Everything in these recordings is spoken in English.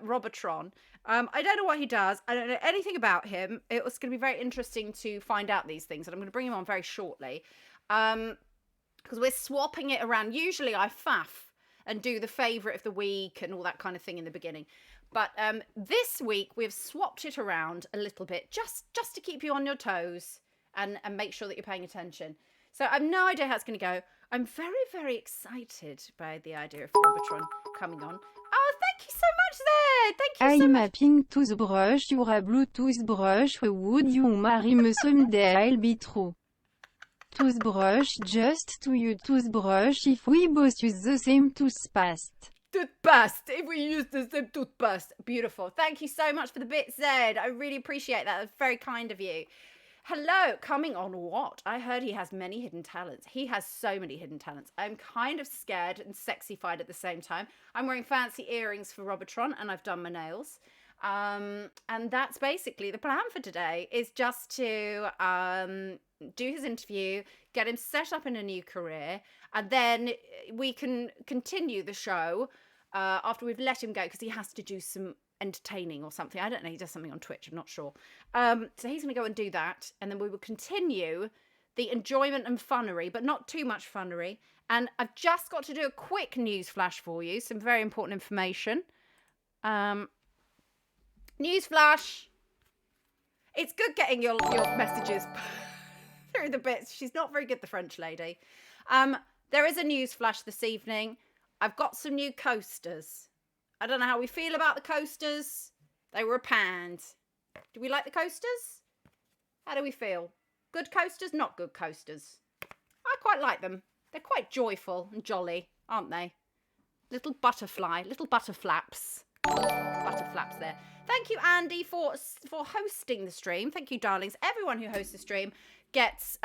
Robotron. I don't know what he does. I don't know anything about him. It was going to be very interesting to find out these things, and I'm going to bring him on very shortly. Because we're swapping it around. Usually I faff and do the favourite of the week and all that kind of thing in the beginning. But this week we've swapped it around a little bit, just to keep you on your toes and make sure that you're paying attention. So I have no idea how it's going to go. I'm very, very excited by the idea of Robotron coming on. Oh, thank you so much, Zed. Thank you so much. mapping toothbrush, your Bluetooth brush, would you marry me someday? I'll be true. Toothbrush, just to use toothbrush if we both use the same toothpaste. Toothpaste, if we use the same toothpaste. Beautiful. Thank you so much for the bit, Zed. I really appreciate that. That's very kind of you. Hello, coming on what? I heard he has many hidden talents. He has so many hidden talents. I'm kind of scared and sexified at the same time. I'm wearing fancy earrings for Robotron and I've done my nails. And that's basically the plan for today, is just to do his interview, get him set up in a new career, and then we can continue the show after we've let him go, because he has to do some entertaining or something. I don't know, he does something on Twitch, I'm not sure. So he's going to go and do that, and then we will continue the enjoyment and funnery, but not too much funnery. And I've just got to do a quick news flash for you, some very important information. News flash. It's good getting your messages through the bits. She's not very good, the French lady. There is a news flash this evening. I've got some new coasters. I don't know how we feel about the coasters. They were a pound. Do we like the coasters? How do we feel? Good coasters, not good coasters? I quite like them. They're quite joyful and jolly, aren't they? Little butterfly, little butterflaps. Butterflaps there. Thank you, Andy, for hosting the stream. Thank you, darlings. Everyone who hosts the stream gets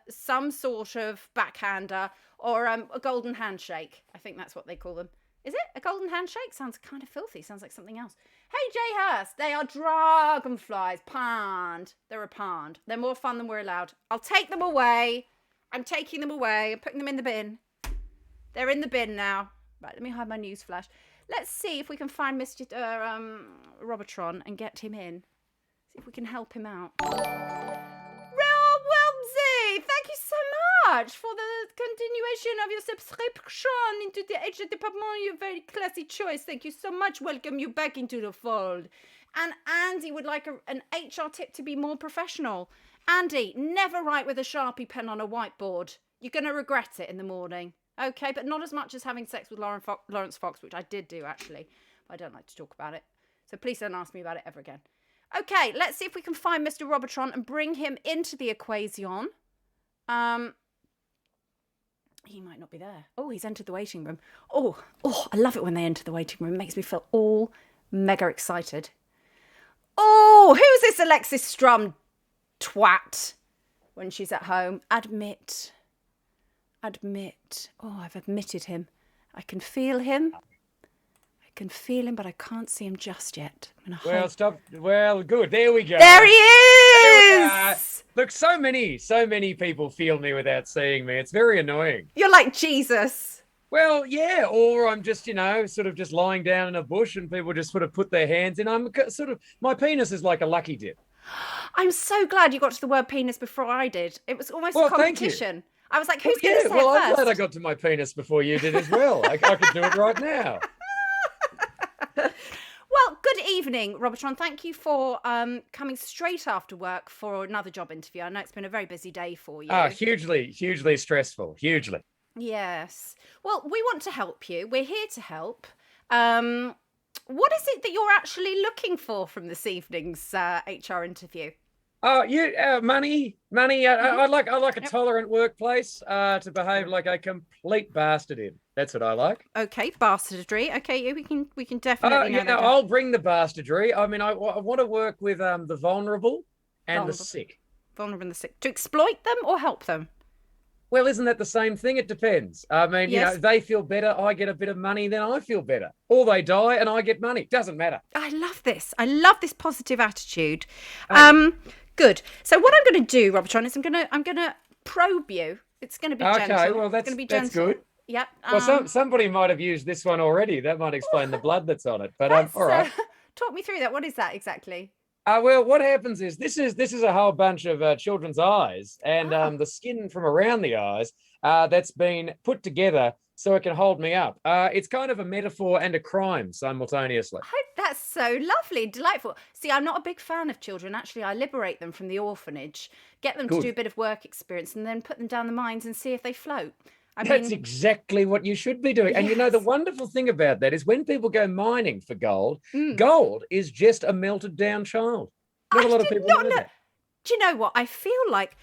some sort of backhander or a golden handshake. I think that's what they call them. Is it? A golden handshake? Sounds kind of filthy. Sounds like something else. Hey, Jay Hurst. They are dragonflies. Pond. They're a pond. They're more fun than we're allowed. I'll take them away. I'm taking them away. I'm putting them in the bin. They're in the bin now. Right, let me hide my news flash. Let's see if we can find Mr. Robotron and get him in. See if we can help him out. Real Wilmsy, thank you so much for the continuation of your subscription into the HR department. You're a very classy choice. Thank you so much. Welcome you back into the fold. And Andy would like an HR tip to be more professional. Andy, never write with a Sharpie pen on a whiteboard. You're going to regret it in the morning. Okay, but not as much as having sex with Lawrence Fox, which I did do, actually. I don't like to talk about it. So please don't ask me about it ever again. Okay, let's see if we can find Mr. Robotron and bring him into the equation. He might not be there. Oh, he's entered the waiting room. Oh, I love it when they enter the waiting room. It makes me feel all mega excited. Oh, who's this Alexis Strum twat when she's at home? Admit. Oh, I've admitted him. I can feel him. But I can't see him just yet. Well, stop. Well, good. There we go. There he is! Look, so many people feel me without seeing me. It's very annoying. You're like Jesus. Well, yeah, or I'm just, sort of just lying down in a bush and people just sort of put their hands in. My penis is like a lucky dip. I'm so glad you got to the word penis before I did. It was almost a competition. I was like, who's going to say it first? I'm glad I got to my penis before you did as well. I could do it right now. Well, good evening, Robotron. Thank you for coming straight after work for another job interview. I know it's been a very busy day for you. Oh, hugely stressful. Hugely. Yes. Well, we want to help you. We're here to help. What is it that you're actually looking for from this evening's HR interview? Money. I like a tolerant workplace to behave like a complete bastard in. That's what I like. Okay, bastardry. Okay, we can definitely know that. I'll bring the bastardry. I mean, I want to work with the vulnerable and the sick. Vulnerable and the sick. To exploit them or help them? Well, isn't that the same thing? It depends. I mean, yes. They feel better, I get a bit of money, then I feel better. Or they die and I get money. Doesn't matter. I love this. I love this positive attitude. Good. So what I'm going to do, Robotron, is I'm going to probe you. It's going to be gentle. Okay, well, that's good. Yep. Well, somebody might have used this one already. That might explain the blood that's on it. But all right. Talk me through that. What is that exactly? Well, what happens is this is a whole bunch of children's eyes and the skin from around the eyes that's been put together so it can hold me up. It's kind of a metaphor and a crime simultaneously. That's so lovely, delightful. See, I'm not a big fan of children. Actually, I liberate them from the orphanage, get them to do a bit of work experience, and then put them down the mines and see if they float. That's exactly what you should be doing. And the wonderful thing about that is when people go mining for gold, gold is just a melted down child. Not a lot of people know that. Do you know what? I feel like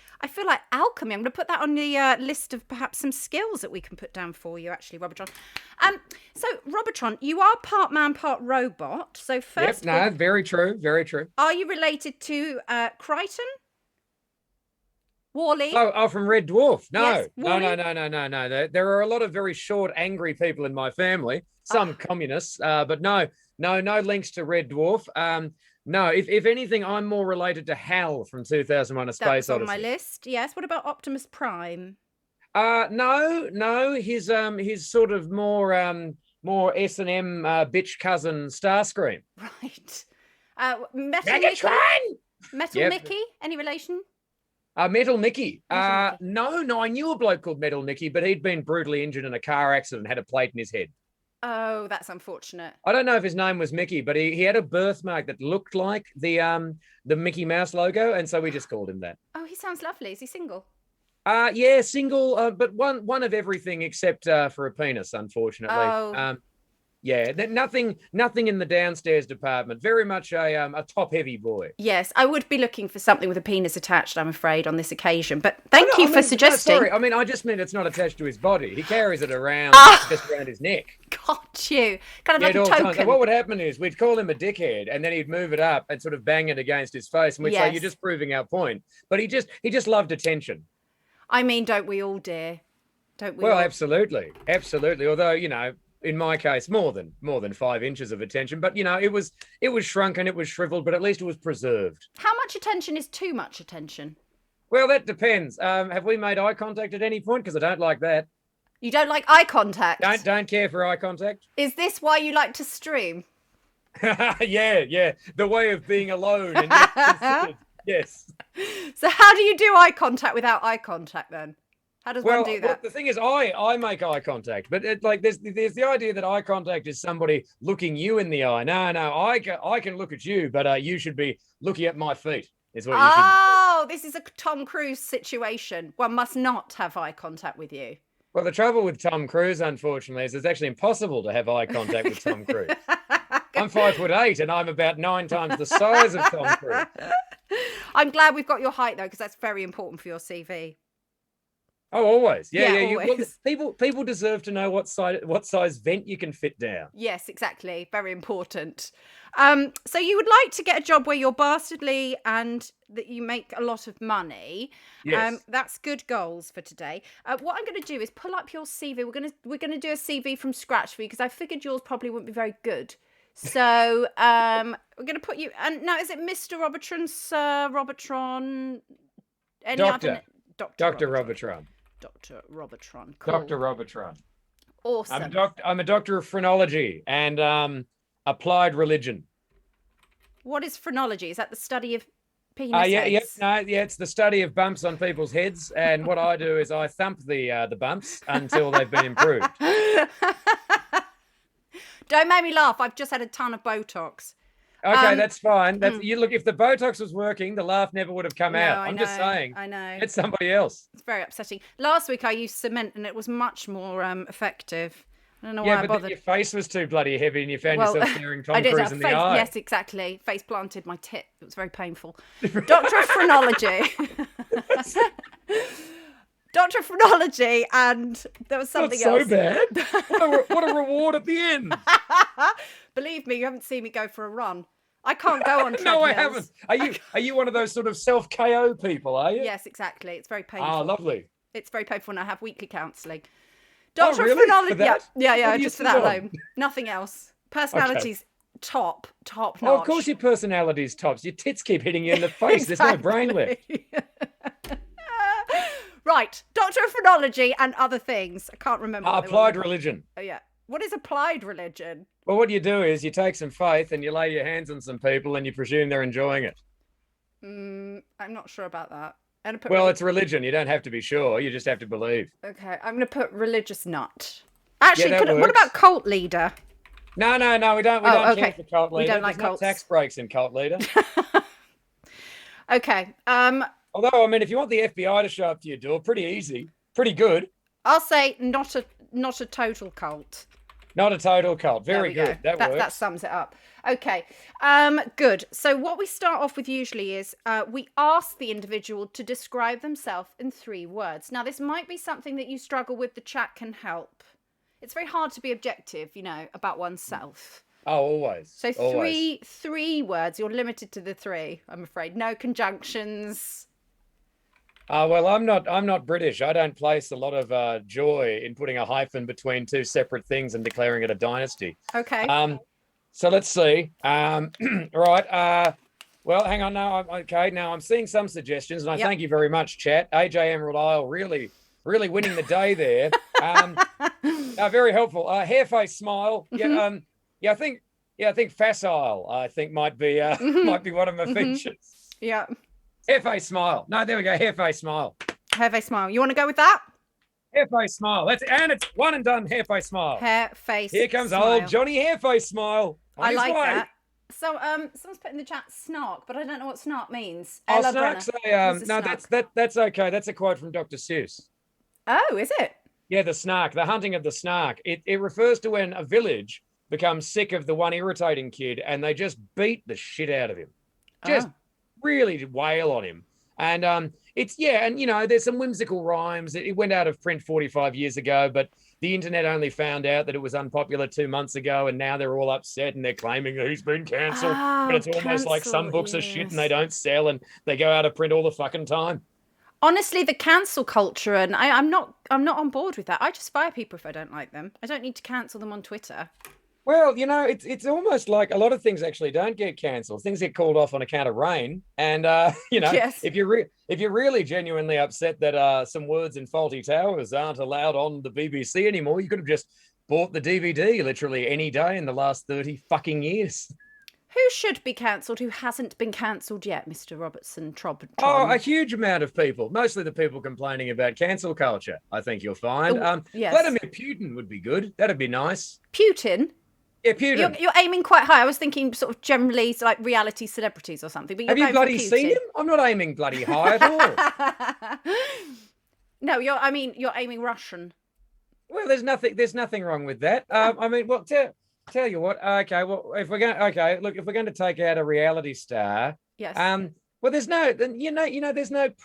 alchemy. I'm going to put that on the list of perhaps some skills that we can put down for you, actually, Robotron. So, Robotron, you are part man, part robot. So first, very true, very true. Are you related to Crichton? Wally? Oh, from Red Dwarf. No, yes, no. There are a lot of very short, angry people in my family. Some communists, but no links to Red Dwarf. No, if anything, I'm more related to Hal from 2001: A Space Odyssey. On my list. Yes. What about Optimus Prime? No. His sort of more S&M bitch cousin Starscream. Right. Metal Megatron. Metal Mickey. Any relation? Metal Mickey. No, I knew a bloke called Metal Mickey, but he'd been brutally injured in a car accident and had a plate in his head. Oh, that's unfortunate. I don't know if his name was Mickey, but he had a birthmark that looked like the Mickey Mouse logo, and so we just called him that. Oh, he sounds lovely. Is he single? Yeah, single, but one of everything except for a penis, unfortunately. Oh. Nothing in the downstairs department. Very much a top-heavy boy. Yes, I would be looking for something with a penis attached, I'm afraid, on this occasion. But thank you for suggesting. Sorry, I just meant it's not attached to his body. He carries it around, just around his neck. Got you. Kind of like a token. So what would happen is we'd call him a dickhead, and then he'd move it up and sort of bang it against his face, and we'd say, "You're just proving our point." But he just loved attention. I mean, don't we all, dear? Don't we? Well, all? Absolutely. Although in my case, more than 5 inches of attention, but it was shrunken, it was shriveled, but at least it was preserved. How much attention is too much attention? Well, that depends. Have we made eye contact at any point? Because I don't like that. You don't like eye contact? Don't care for eye contact. Is this why you like to stream? Yeah. The way of being alone and yet considered. Yes. So how do you do eye contact without eye contact then? How does one do that? Well, the thing is, I make eye contact, but there's the idea that eye contact is somebody looking you in the eye. No, I can look at you, but you should be looking at my feet. Is what you should. Oh, this is a Tom Cruise situation. One must not have eye contact with you. Well, the trouble with Tom Cruise, unfortunately, is it's actually impossible to have eye contact with Tom Cruise. I'm 5'8", and I'm about 9 times the size of Tom Cruise. I'm glad we've got your height though, because that's very important for your CV. Oh, always. Yeah. Always. People deserve to know what size vent you can fit down. Yes, exactly. Very important. So you would like to get a job where you're bastardly and that you make a lot of money. Yes. That's good goals for today. What I'm going to do is pull up your CV. We're going to do a CV from scratch for you because I figured yours probably wouldn't be very good. So we're going to put you. And now, is it Mr. Robotron, Sir Robotron? Dr. Robotron. Dr. Robotron. Cool. Dr. Robotron. Awesome. I'm a doctor of phrenology and applied religion. What is phrenology? Is that the study of penis heads? It's the study of bumps on people's heads, and what I do is I thump the bumps until they've been improved. Don't make me laugh. I've just had a ton of Botox. Okay, that's fine. You look. If the Botox was working, the laugh never would have come out. I'm just saying. I know. It's somebody else. It's very upsetting. Last week I used cement, and it was much more effective. I don't know why I bothered. Your face was too bloody heavy, and you found yourself staring Tom Cruise in the eye. Yes, exactly. Face planted my tit. It was very painful. Doctor of Phrenology. Doctor of Phrenology, and there was something else. Not so bad. What a reward at the end. Believe me, you haven't seen me go for a run. I can't go on treadmills. No, I haven't. Are you one of those sort of self-KO people, are you? Yes, exactly. It's very painful. Ah, lovely. It's very painful, and I have weekly counselling. Doctor of Phrenology. Yeah, just for that alone. Nothing else. Personality's top notch. Oh, of course your personality's tops. Your tits keep hitting you in the face. Exactly. There's no brain left. Right, Doctor of Phrenology and other things. I can't remember. what they were. Applied religion. Oh, yeah. What is applied religion? Well, what you do is you take some faith and you lay your hands on some people and you presume they're enjoying it. I'm not sure about that. I'm gonna put Well, it's religion. You don't have to be sure. You just have to believe. Okay, I'm going to put religious nut. Actually, that what works. about cult leader? No. We don't okay. care for cult leader. We don't like There's cults. not tax breaks in cult leader. Okay. Although, I mean, if you want the FBI to show up to your door, pretty easy, pretty good. I'll say not a total cult. Not a total cult. Very There we good. go. That works. That sums it up. Okay. Good. So what we start off with usually is we ask the individual to describe themselves in 3 words. Now, this might be something that you struggle with. The chat can help. It's very hard to be objective, about oneself. Oh, always. So always. three words. You're limited to the 3, I'm afraid. No conjunctions. Well, I'm not British. I don't place a lot of joy in putting a hyphen between 2 separate things and declaring it a dynasty. Okay. So let's see. Right. Well, hang on. Now, okay. Now I'm seeing some suggestions, and I thank you very much, chat. AJ Emerald Isle really winning the day there. Very helpful. Hair, face, smile. Mm-hmm. I think facile. I think might be one of my features. Yeah. Hair, face, smile. No, there we go. Hair, face, smile. Hair, face, smile. You want to go with that? Hair, face, smile. It's one and done. Hair, face, smile. Hair, face, Here comes smile. old Johnny Hair, face, smile. I like that. So, someone's put in the chat snark, but I don't know what snark means. Snark say, no, that's okay. That's a quote from Dr. Seuss. Oh, is it? Yeah, the snark, the hunting of the snark. It refers to when a village becomes sick of the one irritating kid and they just beat the shit out of him. Just really wail on him. And there's some whimsical rhymes. It went out of print 45 years ago, but the internet only found out that it was unpopular 2 months ago, and now they're all upset and they're claiming that he's been cancelled. But it's almost like some books are shit and they don't sell and they go out of print all the fucking time. Honestly, the cancel culture, and I'm not on board with that. I just fire people if I don't like them. I don't need to cancel them on Twitter. Well, it's almost like a lot of things actually don't get cancelled. Things get called off on account of rain. And, Yes. if you're really genuinely upset that some words in Faulty Towers aren't allowed on the BBC anymore, you could have just bought the DVD literally any day in the last 30 fucking years. Who should be cancelled who hasn't been cancelled yet, Mr. Robertson Trob? Oh, a huge amount of people. Mostly the people complaining about cancel culture, I think you'll find. Yes. Vladimir Putin would be good. That'd be nice. Putin? Yeah, Putin. You're aiming quite high. I was thinking sort of generally like reality celebrities or something. But have you bloody seen him? I'm not aiming bloody high at all. No, you're aiming Russian. Well, there's nothing wrong with that. Tell you what. Okay, well, if we're going to take out a reality star, yes. Well, there's no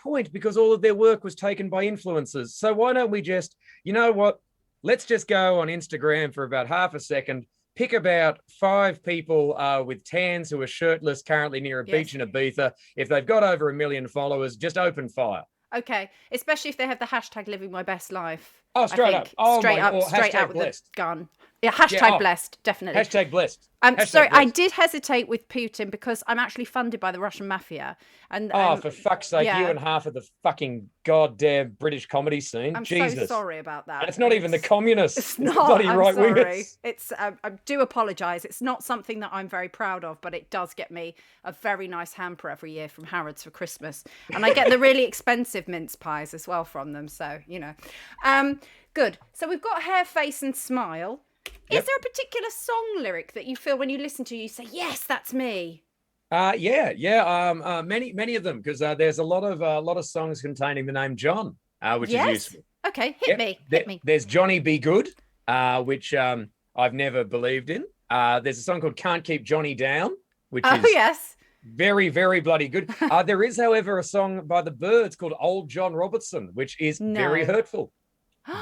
point because all of their work was taken by influencers. So why don't we just, let's just go on Instagram for about half a second. Pick about 5 people with tans who are shirtless currently near a beach in Ibiza. If they've got over 1 million followers, just open fire. Okay, especially if they have the hashtag living my best life. Oh, straight up. Oh, straight out with blessed. the gun. Yeah, hashtag blessed, definitely. Hashtag blessed. Sorry, I did hesitate with Putin because I'm actually funded by the Russian mafia. And for fuck's sake, you and half of the fucking goddamn British comedy scene. I'm Jesus. so sorry about that. And it's not even the communists. It's not. The bloody right sorry. It's. I do apologise. It's not something that I'm very proud of, but it does get me a very nice hamper every year from Harrods for Christmas, and I get the really expensive mince pies as well from them. So good. So we've got hair, face, and smile. Is there a particular song lyric that you feel when you listen to, you say, yes, that's me? Many of them, because there's a lot of songs containing the name John, which is useful. Okay, hit me. There's Johnny Be Good, which I've never believed in. There's a song called Can't Keep Johnny Down, which is very, very bloody good. There is, however, a song by the Byrds called Old John Robertson, which is very hurtful.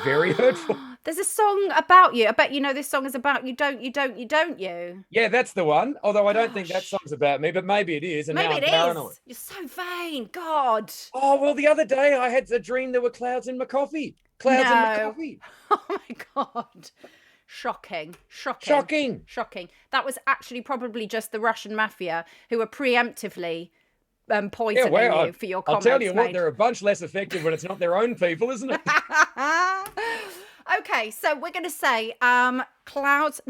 Very hurtful. There's a song about you. I bet you know this song is about you. Don't you? Yeah, that's the one. Although I don't think that song's about me, but maybe it is. And maybe now I'm paranoid. You're so vain. God. Oh, well, the other day I had a dream there were clouds in my coffee. Clouds in my coffee. Oh, my God. Shocking. That was actually probably just the Russian mafia who were preemptively poisoning you for your comments. I'll tell you what, made. they're a bunch less effective when it's not their own people, isn't it? Okay, so we're going to say no clouds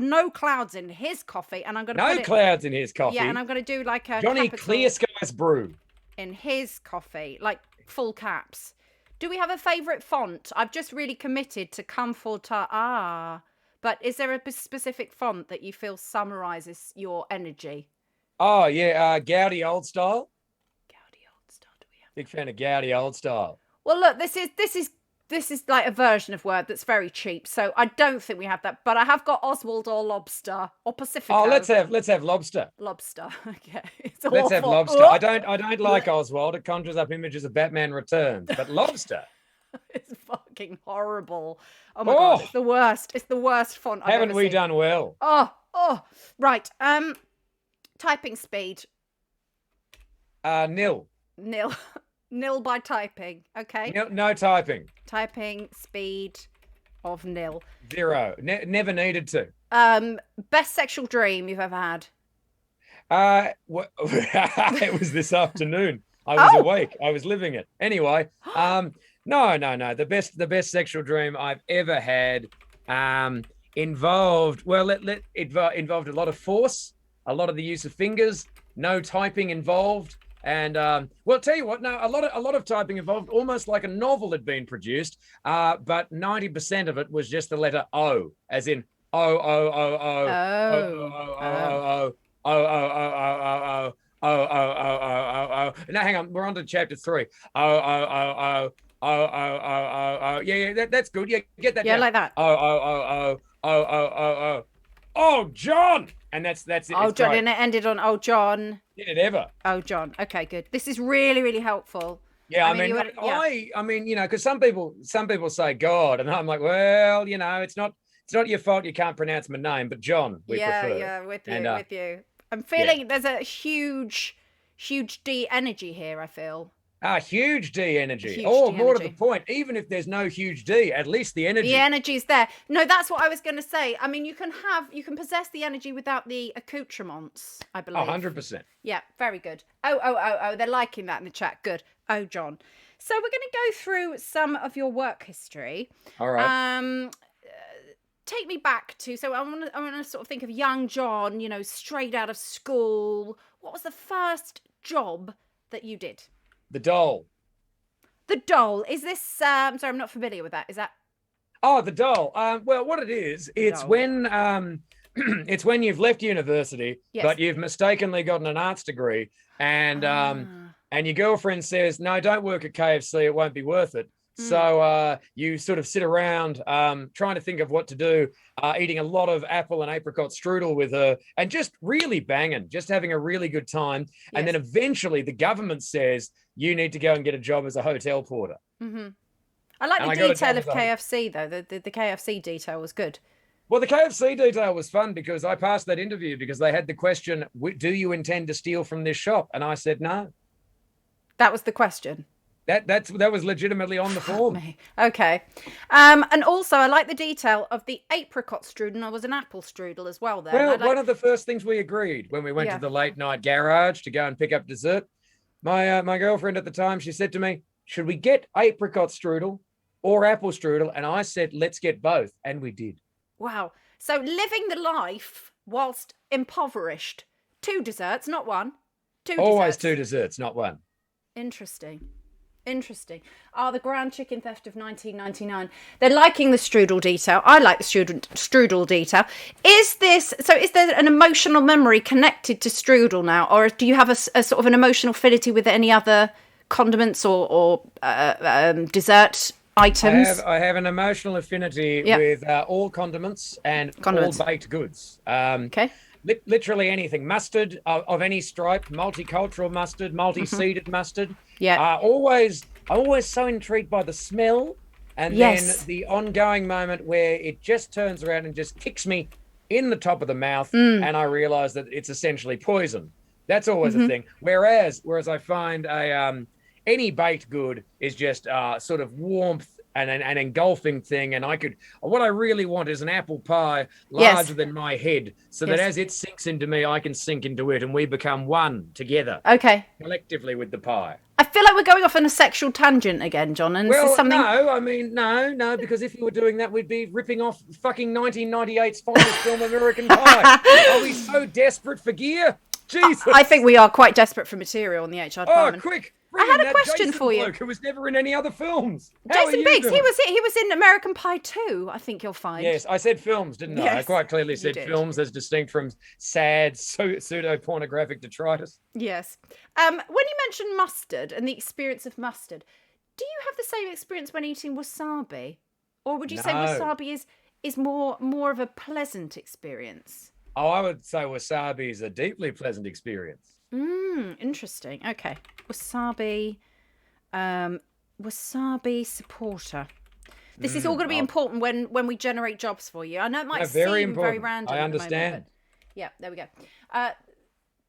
in his coffee, and I'm going to no clouds in his coffee. Yeah, and I'm going to do like a Johnny capital Clear Skies Brew in his coffee, like full caps. Do we have a favourite font? I've just really committed to Comforta. But is there a specific font that you feel summarises your energy? Oh yeah, Gaudy Old Style. Gaudy Old Style. Do we have? Big fan of Gaudy Old Style. Well, look, this is like a version of Word that's very cheap, so I don't think we have that. But I have got Oswald or Lobster or Pacifico. Oh, let's have Lobster. Lobster. Okay, let's have Lobster. I don't like Oswald. It conjures up images of Batman Returns, but Lobster. It's fucking horrible. Oh my god, it's the worst. It's the worst font I've Haven't ever we seen. done well? Oh, right. Typing speed. Nil. Nil by typing. Okay. No typing. Typing speed of nil. 0. Never needed to. Best sexual dream you've ever had. It was this afternoon. I was awake. I was living it. Anyway, no. The best sexual dream I've ever had involved involved a lot of force, a lot of the use of fingers, no typing involved. And well, tell you what, no, a lot of typing involved, almost like a novel had been produced, but 90% of it was just the letter O, as in oh. Now hang on, we're on to chapter 3. Yeah, that's good. Yeah, get that. Yeah, down. like that. Oh, John, and that's it. Oh, John, and it ended on oh, John. Did it ever? Oh, John. Okay, good. This is really, really helpful. Yeah, I mean, because some people say God, and I'm like, well, it's not your fault you can't pronounce my name, but John, we prefer. Yeah, with you. I'm feeling there's a huge D energy here, I feel. Huge D energy. Huge more D to energy. the point, even if there's no huge D, at least the energy. The energy's there. No, that's what I was going to say. I mean, you can possess the energy without the accoutrements, I believe. 100%. Yeah, very good. Oh, they're liking that in the chat. Good. Oh, John. So we're going to go through some of your work history. All right. Take me back to, so I want to sort of think of young John, straight out of school. What was the first job that you did? The Dole. The Dole. Is this, sorry, I'm not familiar with that. Is that? Oh, the Dole. Well, what it is, it's when it's when you've left university, but you've mistakenly gotten an arts degree, and your girlfriend says, no, don't work at KFC, it won't be worth it. So you sort of sit around trying to think of what to do, eating a lot of apple and apricot strudel with her, and just really banging, just having a really good time. Yes. And then eventually the government says, you need to go and get a job as a hotel porter. Mm-hmm. I like the detail of KFC, though. The KFC detail was good. Well, the KFC detail was fun because I passed that interview because they had the question, do you intend to steal from this shop? And I said, no. That was the question. That was legitimately on the form. Okay. And also, I like the detail of the apricot strudel. There was an apple strudel as well there. Well, one of the first things we agreed when we went to the late night garage to go and pick up dessert, my girlfriend at the time, she said to me, should we get apricot strudel or apple strudel? And I said, let's get both. And we did. Wow. So living the life whilst impoverished. 2 desserts, not one. Always 2 desserts, not one. Interesting. Oh, the Grand Chicken Theft of 1999. They're liking the strudel detail. I like the strudel detail. Is there an emotional memory connected to strudel now? Or do you have a sort of an emotional affinity with any other condiments or dessert items? I have an emotional affinity with all condiments and all baked goods. Okay. Literally anything. Mustard of any stripe, multicultural mustard, multi-seeded mustard. Yeah. I'm always so intrigued by the smell and then the ongoing moment where it just turns around and just kicks me in the top of the mouth and I realize that it's essentially poison. That's always a thing. Whereas I find any baked good is just sort of warmth an engulfing thing, and what I really want is an apple pie larger than my head, so that as it sinks into me, I can sink into it, and we become one together. Okay. Collectively with the pie. I feel like we're going off on a sexual tangent again, John. And well, this is something. No, I mean, no, because if you were doing that, we'd be ripping off fucking 1998's finest film, American Pie. Are we so desperate for gear? Jesus. I think we are quite desperate for material in the HR department. Oh, quick. I had a question for you. Who was never in any other films. Jason Biggs, he was in American Pie 2, I think you'll find. Yes, I said films, didn't I? I quite clearly said films as distinct from sad pseudo-pornographic detritus. Yes. When you mentioned mustard and the experience of mustard, do you have the same experience when eating wasabi? Or would you say wasabi is more of a pleasant experience? Oh, I would say wasabi is a deeply pleasant experience. Interesting. Okay. Wasabi supporter. This is all going to be important when we generate jobs for you. I know it might seem very random. I understand. Moment, yeah, there we go.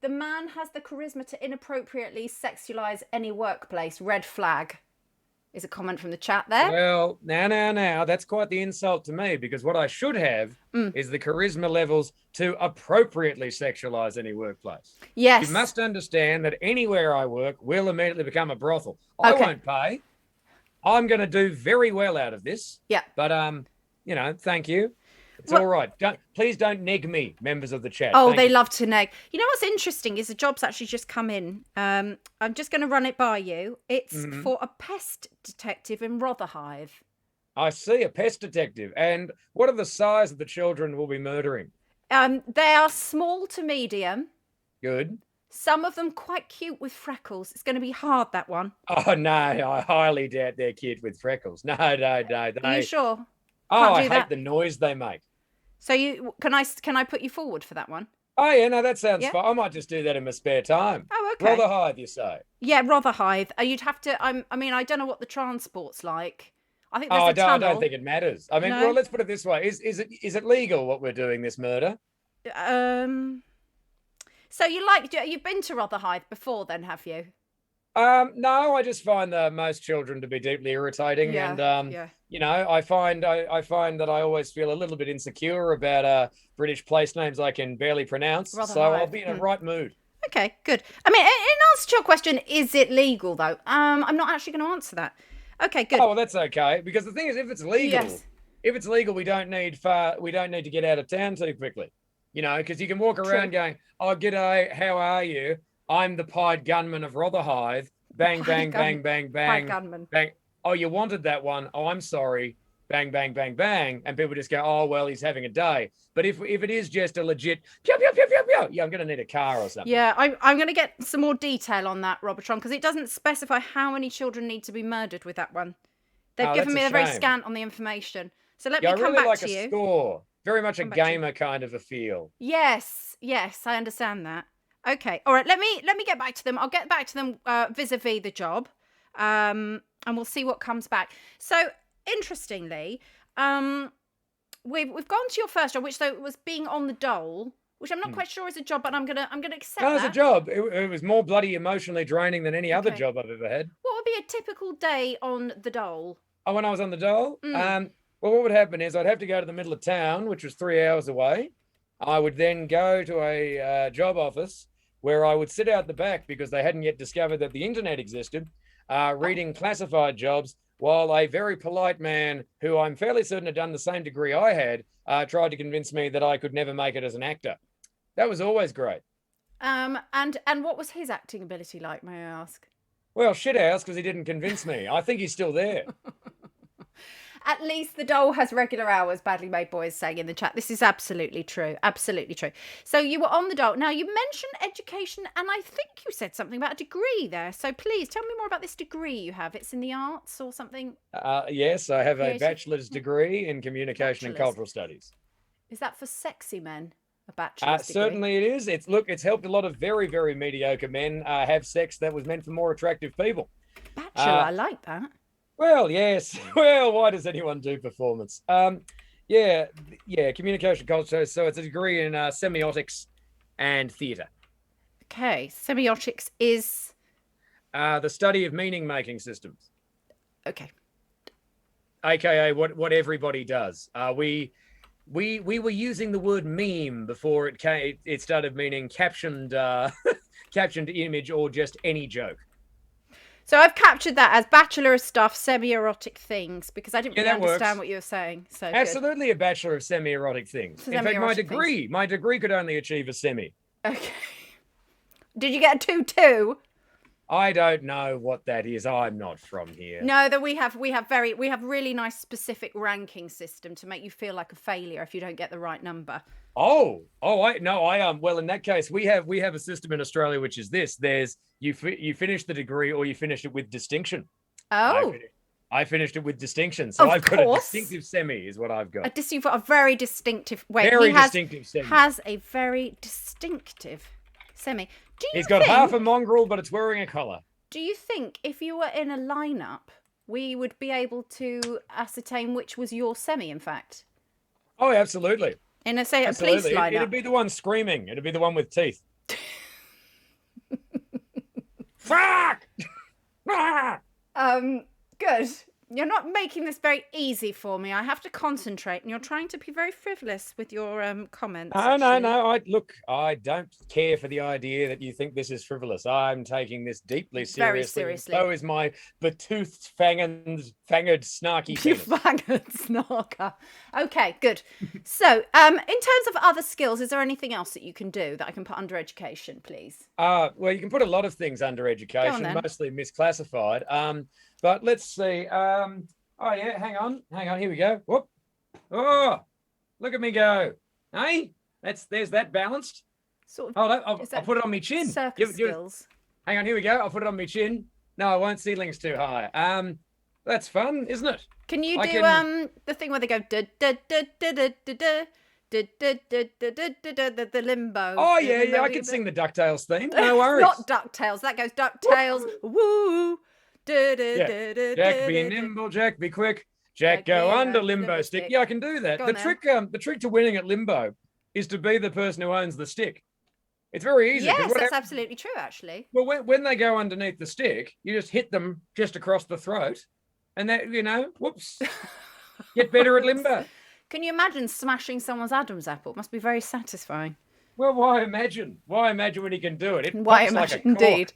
The man has the charisma to inappropriately sexualize any workplace. Red flag is a comment from the chat there. Well, now, that's quite the insult to me, because what I should have is the charisma levels to appropriately sexualize any workplace. Yes. You must understand that anywhere I work will immediately become a brothel. I won't pay. I'm going to do very well out of this. Yeah. But, thank you. It's all right. Please don't neg me, members of the chat. Oh, they love to neg. You know what's interesting is the job's actually just come in. I'm just going to run it by you. It's for a pest detective in Rotherhithe. I see, a pest detective. And what are the size of the children we'll be murdering? They are small to medium. Good. Some of them quite cute with freckles. It's going to be hard, that one. Oh, no, I highly doubt they're cute with freckles. No. Are you sure? I hate the noise they make. So can I put you forward for that one? Oh yeah, no, that sounds fine. I might just do that in my spare time. Oh, okay. Rotherhithe, you say? Yeah, Rotherhithe. You'd have to. I don't know what the transport's like. I think there's a tunnel. I don't think it matters. I mean, well, let's put it this way: is it legal what we're doing this murder? So you've been to Rotherhithe before, then, have you? No, I just find most children to be deeply irritating, and I find that I always feel a little bit insecure about British place names I can barely pronounce. So I'll be in a right mood. Okay, good. I mean, in answer to your question, is it legal though? I'm not actually going to answer that. Okay, good. Oh, well, that's okay, because the thing is, if it's legal, we don't need to get out of town too quickly. Because you can walk around going, "Oh, g'day, how are you? I'm the pied gunman of Rotherhithe. Bang, bang, bang, bang, bang, gunman. Bang. Oh, you wanted that one. Oh, I'm sorry. Bang, bang, bang, bang." And people just go, "Oh, well, he's having a day." But if it is just a legit, pew, pew, pew, pew, pew, yeah, I'm going to need a car or something. Yeah, I'm going to get some more detail on that, Robotron, because it doesn't specify how many children need to be murdered with that one. They've given me a very scant on the information. So let me come back to you. A score. Very much a gamer kind of a feel. Yes, I understand that. Okay, all right. Let me get back to them. I'll get back to them vis-a-vis the job, and we'll see what comes back. So interestingly, we've gone to your first job, which though was being on the Dole, which I'm not quite sure is a job, but I'm gonna accept that. No, it's a job. It was more bloody emotionally draining than any other job I've ever had. What would be a typical day on the Dole? Oh, when I was on the Dole, well, what would happen is I'd have to go to the middle of town, which was 3 hours away. I would then go to a job office where I would sit out the back because they hadn't yet discovered that the internet existed, reading classified jobs, while a very polite man, who I'm fairly certain had done the same degree I had, tried to convince me that I could never make it as an actor. That was always great. And what was his acting ability like, may I ask? Well, shithouse, because he didn't convince me. I think he's still there. At least the Dole has regular hours, Badly Made Boy is saying in the chat. This is absolutely true. Absolutely true. So you were on the Dole. Now, you mentioned education, and I think you said something about a degree there. So please tell me more about this degree you have. It's in the arts or something? Yes, I have a bachelor's degree in communication and cultural studies. Is that for sexy men? A bachelor's degree? Certainly it is. It's helped a lot of very, very mediocre men have sex that was meant for more attractive people. Bachelor, I like that. Well, yes. Well, why does anyone do performance? Communication culture. So it's a degree in semiotics and theatre. Okay, semiotics is the study of meaning-making systems. Okay. aka what everybody does. We were using the word meme before it started meaning captioned captioned image or just any joke. So I've captured that as bachelor of stuff, semi-erotic things, because I didn't really understand works. what you were saying. So Absolutely, a bachelor of semi-erotic things. In fact, my degree could only achieve a semi. Okay. Did you get a 2-2? I don't know what that is. I'm not from here. No, that we have really nice specific ranking system to make you feel like a failure if you don't get the right number. Well, in that case, we have a system in Australia which is this. There's you finish the degree or you finish it with distinction. Oh. I finished it with distinction, so I've got a distinctive semi, is what I've got. You've got a very distinctive. Wait, distinctive semi. Has a very distinctive semi. He's got half a mongrel, but it's wearing a collar. Do you think if you were in a lineup, we would be able to ascertain which was your semi? In fact. Oh, absolutely. In a police lineup, it'd be the one screaming. It'd be the one with teeth. Fuck! Good. You're not making this very easy for me. I have to concentrate, and you're trying to be very frivolous with your comments. No. I don't care for the idea that you think this is frivolous. I'm taking this deeply seriously. Very seriously. So is my betoothed, fanged, snarky penis. Fanged snarker. Okay, good. So, in terms of other skills, is there anything else that you can do that I can put under education, please? Well, you can put a lot of things under education, mostly misclassified. But let's see. Hang on. Here we go. Whoop. Oh, look at me go. Hey, there's that balanced. Sort of. Hold up. I'll put it on my chin. Circus skills. Hang on. Here we go. I'll put it on my chin. No, I won't. Ceiling's too high. That's fun, isn't it? Can you do the thing where they go the limbo? Oh yeah. I can sing the DuckTales theme. No worries. Not DuckTales. That goes DuckTales. Woo. Jack be nimble, Jack be quick, Jack go under limbo stick. Yeah, I can do that. The trick to winning at limbo is to be the person who owns the stick. It's very easy. Yes, that's absolutely true, actually. Well, when they go underneath the stick, you just hit them just across the throat, and that whoops, get better at limbo. Can you imagine smashing someone's Adam's apple? It must be very satisfying. Well, why imagine? Why imagine when he can do it? It why pops imagine, like a cork. indeed.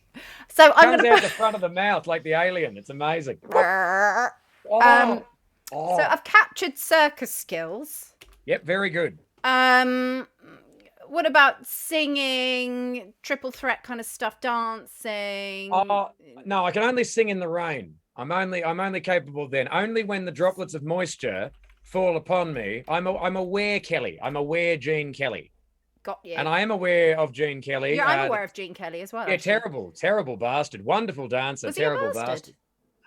So I'm going to out the front of the mouth like the alien. It's amazing. So I've captured circus skills. Yep, very good. What about singing, triple threat kind of stuff, dancing? No, I can only sing in the rain. I'm only capable then. Only when the droplets of moisture fall upon me. I'm aware Kelly. I'm aware Gene Kelly. Got you. And I am aware of Gene Kelly. Yeah, I'm aware of Gene Kelly as well. Yeah, actually. terrible bastard. Wonderful dancer. Was he a bastard? Bastard.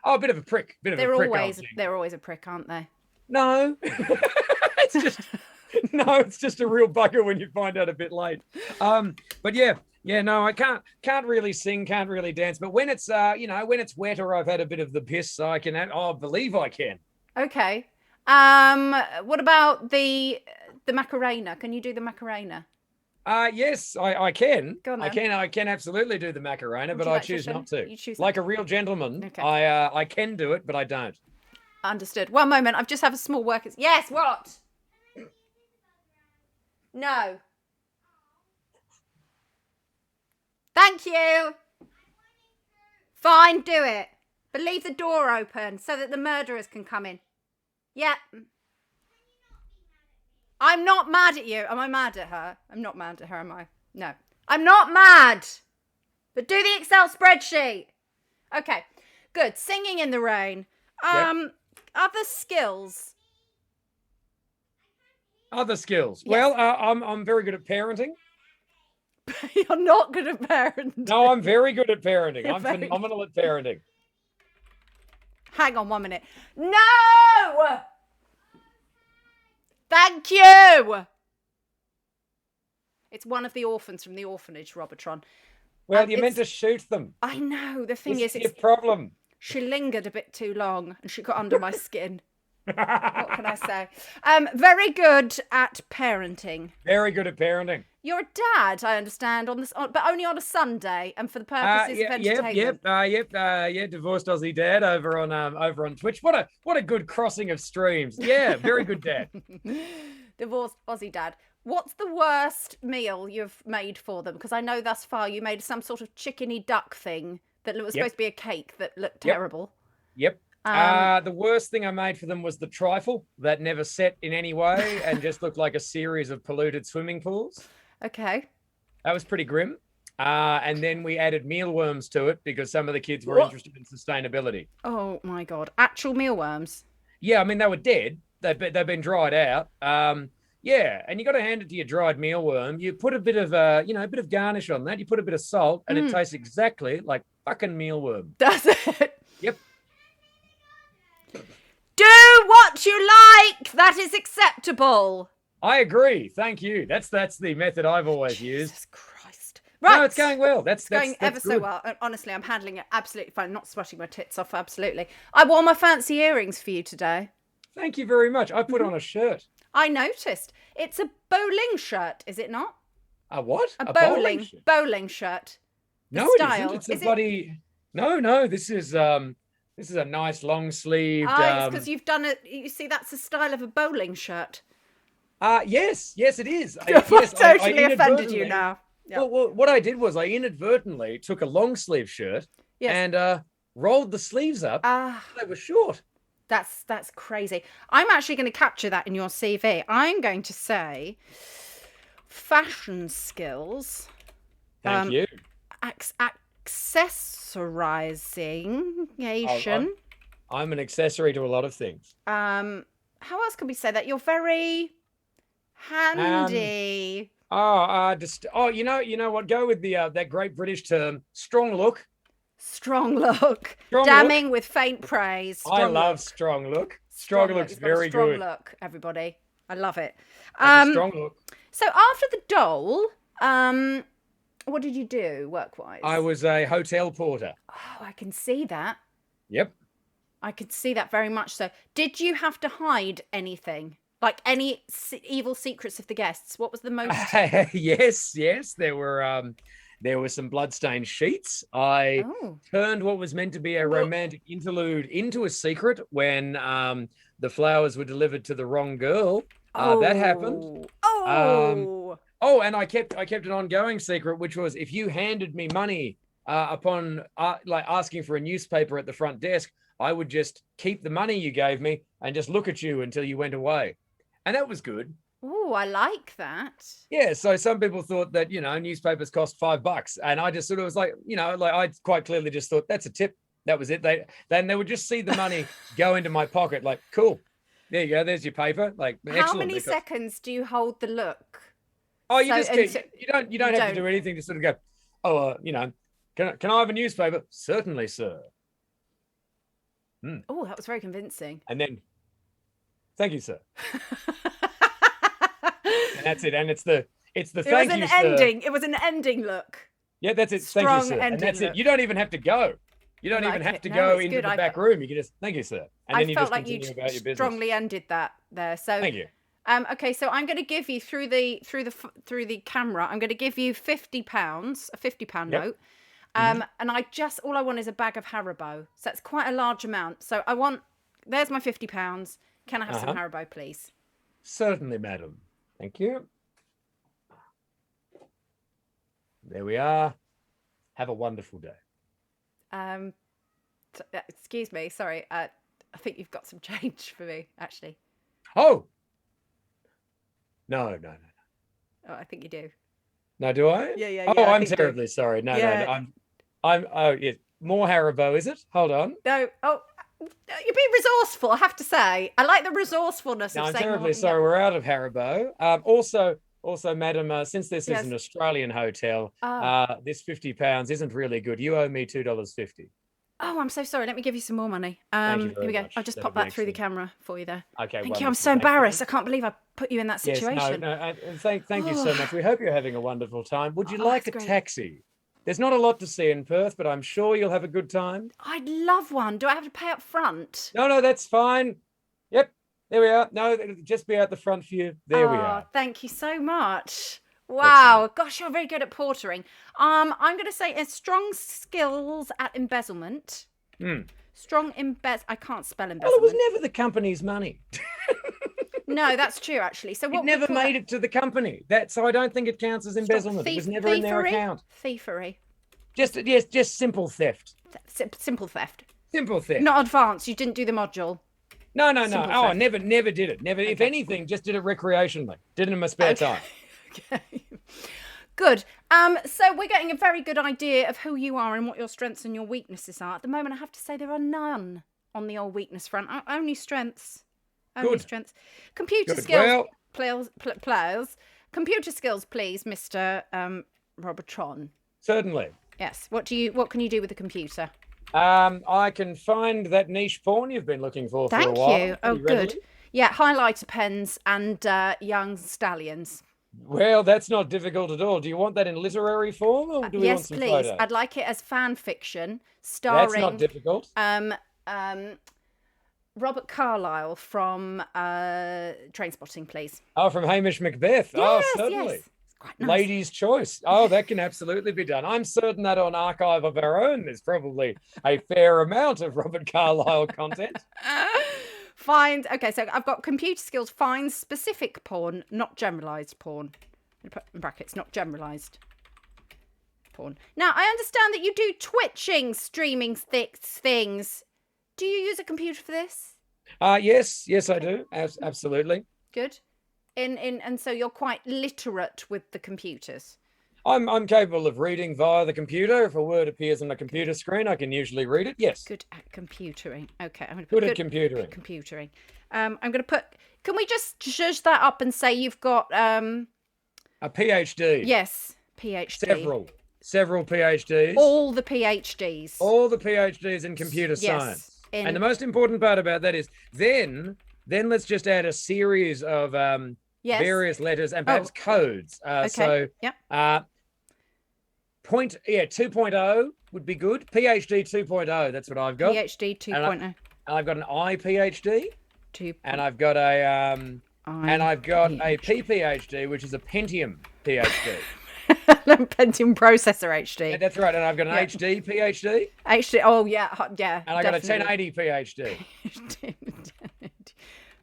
Oh, a bit of a prick. They're always a prick, aren't they? No. It's just a real bugger when you find out a bit late. But no, I can't really sing, can't really dance. But when it's when it's wet or I've had a bit of the piss, I can believe I can. Okay. What about the Macarena? Can you do the Macarena? Yes, I can. Go on, then. I can absolutely do the Macarena, but I choose not to. You choose like a real gentleman. Okay. I can do it, but I don't. Understood. One moment. I've just have a small work. Yes. What? No. Thank you. Fine, do it. But leave the door open so that the murderers can come in. Yeah. I'm not mad at you. Am I mad at her? I'm not mad at her, am I? No. I'm not mad. But do the Excel spreadsheet. Okay. Good. Singing in the rain. Yep. Other skills. Other skills. Yes. Well, I'm very good at parenting. You're not good at parenting. No, I'm very good at parenting. You're I'm phenomenal at parenting. Hang on 1 minute. No! Thank you! It's one of the orphans from the orphanage, Robotron. Well, you meant to shoot them. I know. The thing is, it's a problem. She lingered a bit too long and she got under my skin. What can I say? Very good at parenting. Very good at parenting. You're a dad, I understand, but only on a Sunday, and for the purposes of entertainment. Divorced Aussie dad over on Twitch. What a good crossing of streams. Yeah, very good dad. Divorced Aussie dad. What's the worst meal you've made for them? Because I know thus far you made some sort of chickeny duck thing that was supposed to be a cake that looked terrible. Yep. The worst thing I made for them was the trifle that never set in any way and just looked like a series of polluted swimming pools. Okay. That was pretty grim. And then we added mealworms to it because some of the kids were interested in sustainability. Oh my God. Actual mealworms? Yeah, I mean, they were dead. They've been dried out. Yeah, and you got to hand it to your dried mealworm. You put a bit of a bit of garnish on that. You put a bit of salt, and it tastes exactly like fucking mealworm. Does it? Yep. Do what you like. That is acceptable. I agree. Thank you. That's the method I've always used. Jesus Christ. Right. No, it's going well. That's going ever good. so well. And honestly, I'm handling it absolutely fine. Not sweating my tits off. Absolutely. I wore my fancy earrings for you today. Thank you very much. I put on a shirt. I noticed. It's a bowling shirt, is it not? A what? A bowling shirt. No, it isn't. It's a bloody. No. This is a nice long sleeved. It's because you've done it. You see, that's the style of a bowling shirt. Yes, it is. I've totally offended you now. Yep. Well, what I did was I inadvertently took a long sleeve shirt and rolled the sleeves up. They were short. That's crazy. I'm actually going to capture that in your CV. I'm going to say fashion skills. Thank you. Accessorizing. I'm an accessory to a lot of things. How else can we say that? You're very handy. You know what? Go with the that great British term, strong look. Strong look. Damning with faint praise. I love strong look. Strong look's very good. Strong look, everybody. I love it. Strong look. So after the Dole, what did you do work-wise? I was a hotel porter. Oh, I can see that. Yep. I could see that very much so. Did you have to hide anything? Like any evil secrets of the guests? What was the most? Yes. There were some bloodstained sheets. I turned what was meant to be a romantic interlude into a secret when the flowers were delivered to the wrong girl. That happened. And I kept an ongoing secret, which was if you handed me money upon asking for a newspaper at the front desk, I would just keep the money you gave me and just look at you until you went away. And that was good. Oh, I like that. Yeah, so some people thought that, newspapers cost $5. And I just sort of was like, I quite clearly just thought that's a tip. That was it. Then they would just see the money go into my pocket. Like, cool. There you go. There's your paper. Like, excellent. How many seconds do you hold the look? Oh, you don't have to do anything to sort of go, can I have a newspaper? Certainly, sir. Oh, that was very convincing. And then, thank you, sir. And that's it. And it's the thank you, sir. It was an ending look. Yeah, that's it. Thank you, sir. And that's it. You don't even have to go. You don't even have to go into the back room. You can just thank you, sir. And then you just continue about your business. Strongly ended that there. So thank you. Okay, so I'm going to give you through the camera. I'm going to give you £50, a £50 note. And all I want is a bag of Haribo. So that's quite a large amount. So there's my £50. Can I have some Haribo, please? Certainly, madam. Thank you. There we are. Have a wonderful day. Excuse me. Sorry. I think you've got some change for me, actually. Oh. No. Oh, I think you do. No, do I? Yeah. Oh, I'm terribly sorry. No. I'm. Oh, yeah. More Haribo, is it? Hold on. No. Oh. You're being resourceful, I have to say. I like the resourcefulness of saying. I'm terribly sorry. We're out of Haribo. Also, madam, since this is an Australian hotel, this £50 isn't really good. You owe me $2.50. Oh, I'm so sorry. Let me give you some more money. Thank you very here we go. much. I'll just pop that through the camera for you there. Okay. Thank you. I'm so embarrassed. I can't believe I put you in that situation. Yes, thank you so much. We hope you're having a wonderful time. Would you like a taxi? There's not a lot to see in Perth, but I'm sure you'll have a good time. I'd love one. Do I have to pay up front? No, that's fine. Yep. There we are. No, it'll just be out the front for you. There we are. Thank you so much. Wow. Excellent. Gosh, you're very good at portering. I'm going to say strong skills at embezzlement. Strong I can't spell embezzlement. Well, it was never the company's money. No, that's true, actually. So what It never made it to the company. So I don't think it counts as embezzlement. It was never in their account. Thievery. Just simple theft. Simple theft. Simple theft. Not advanced. You didn't do the module. No. Simple Oh, I theft. never did it. Never. If anything, just did it recreationally. Did it in my spare time. Okay. Good. So we're getting a very good idea of who you are and what your strengths and your weaknesses are. At the moment, I have to say there are none on the old weakness front. Only strengths. Only strengths. Computer skills, players. Computer skills, please, Mr. Robertron. Certainly. Yes. What can you do with the computer? I can find that niche porn you've been looking for a while. Thank you. Oh, good. Yeah, highlighter pens and young stallions. Well, that's not difficult at all. Do you want that in literary form, or do we want some please. photos? I'd like it as fan fiction, starring. That's not difficult. Robert Carlyle from Trainspotting, please. Oh, from Hamish Macbeth. Certainly. Yes. It's quite nice. Lady's choice. Oh, that can absolutely be done. I'm certain that on Archive of Our Own, there's probably a fair amount of Robert Carlyle content. Okay, so I've got computer skills, find specific porn, not generalised porn. I'm going to put in brackets, not generalised porn. Now, I understand that you do twitching, streaming things. Do you use a computer for this? Yes, I do. Absolutely. Good. And so you're quite literate with the computers. I'm capable of reading via the computer. If a word appears on the computer screen, I can usually read it. Yes. Good at computering. Okay, I'm going to put good at computering. Computering. I'm going to put. Can we just zhuzh that up and say you've got a PhD? Yes, PhD. Several PhDs. All the PhDs. All the PhDs in computer science. And the most important part about that is then let's just add a series of various letters and perhaps codes. Okay. So yep. 2.0 would be good. PhD 2.0, that's what I've got. PhD 2.0. And I've got an iPhD. 2. And I've got a PPhD, which is a Pentium PhD. Pentium processor HD. Yeah, that's right. And I've got an HD PhD. HD. Oh yeah. And I got a 1080 PhD.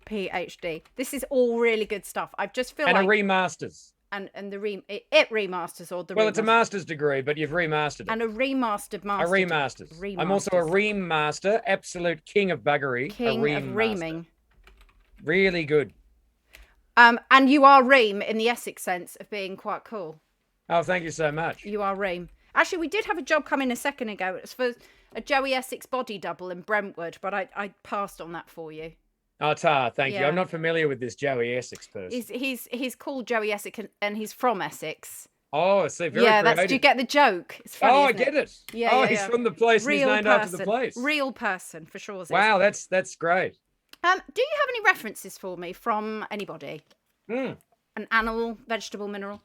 PhD. This is all really good stuff. I just feel and like a remasters. And it remasters or the well, it's a master's degree, but you've remastered it. And a remastered master. A remasters. I'm also a ream master, absolute king of buggery. King of reaming. Really good. And you are ream in the Essex sense of being quite cool. Oh, thank you so much. You are ream. Actually, we did have a job come in a second ago. It was for a Joey Essex body double in Brentwood, but I passed on that for you. Oh, thank you. I'm not familiar with this Joey Essex person. He's called Joey Essex and he's from Essex. Oh, see, very creative. Do you get the joke? It's funny, I get it. Yeah, he's from the place and he's named after the place. Real person, for sure. Wow, that's great. Do you have any references for me from anybody? An animal, vegetable, mineral?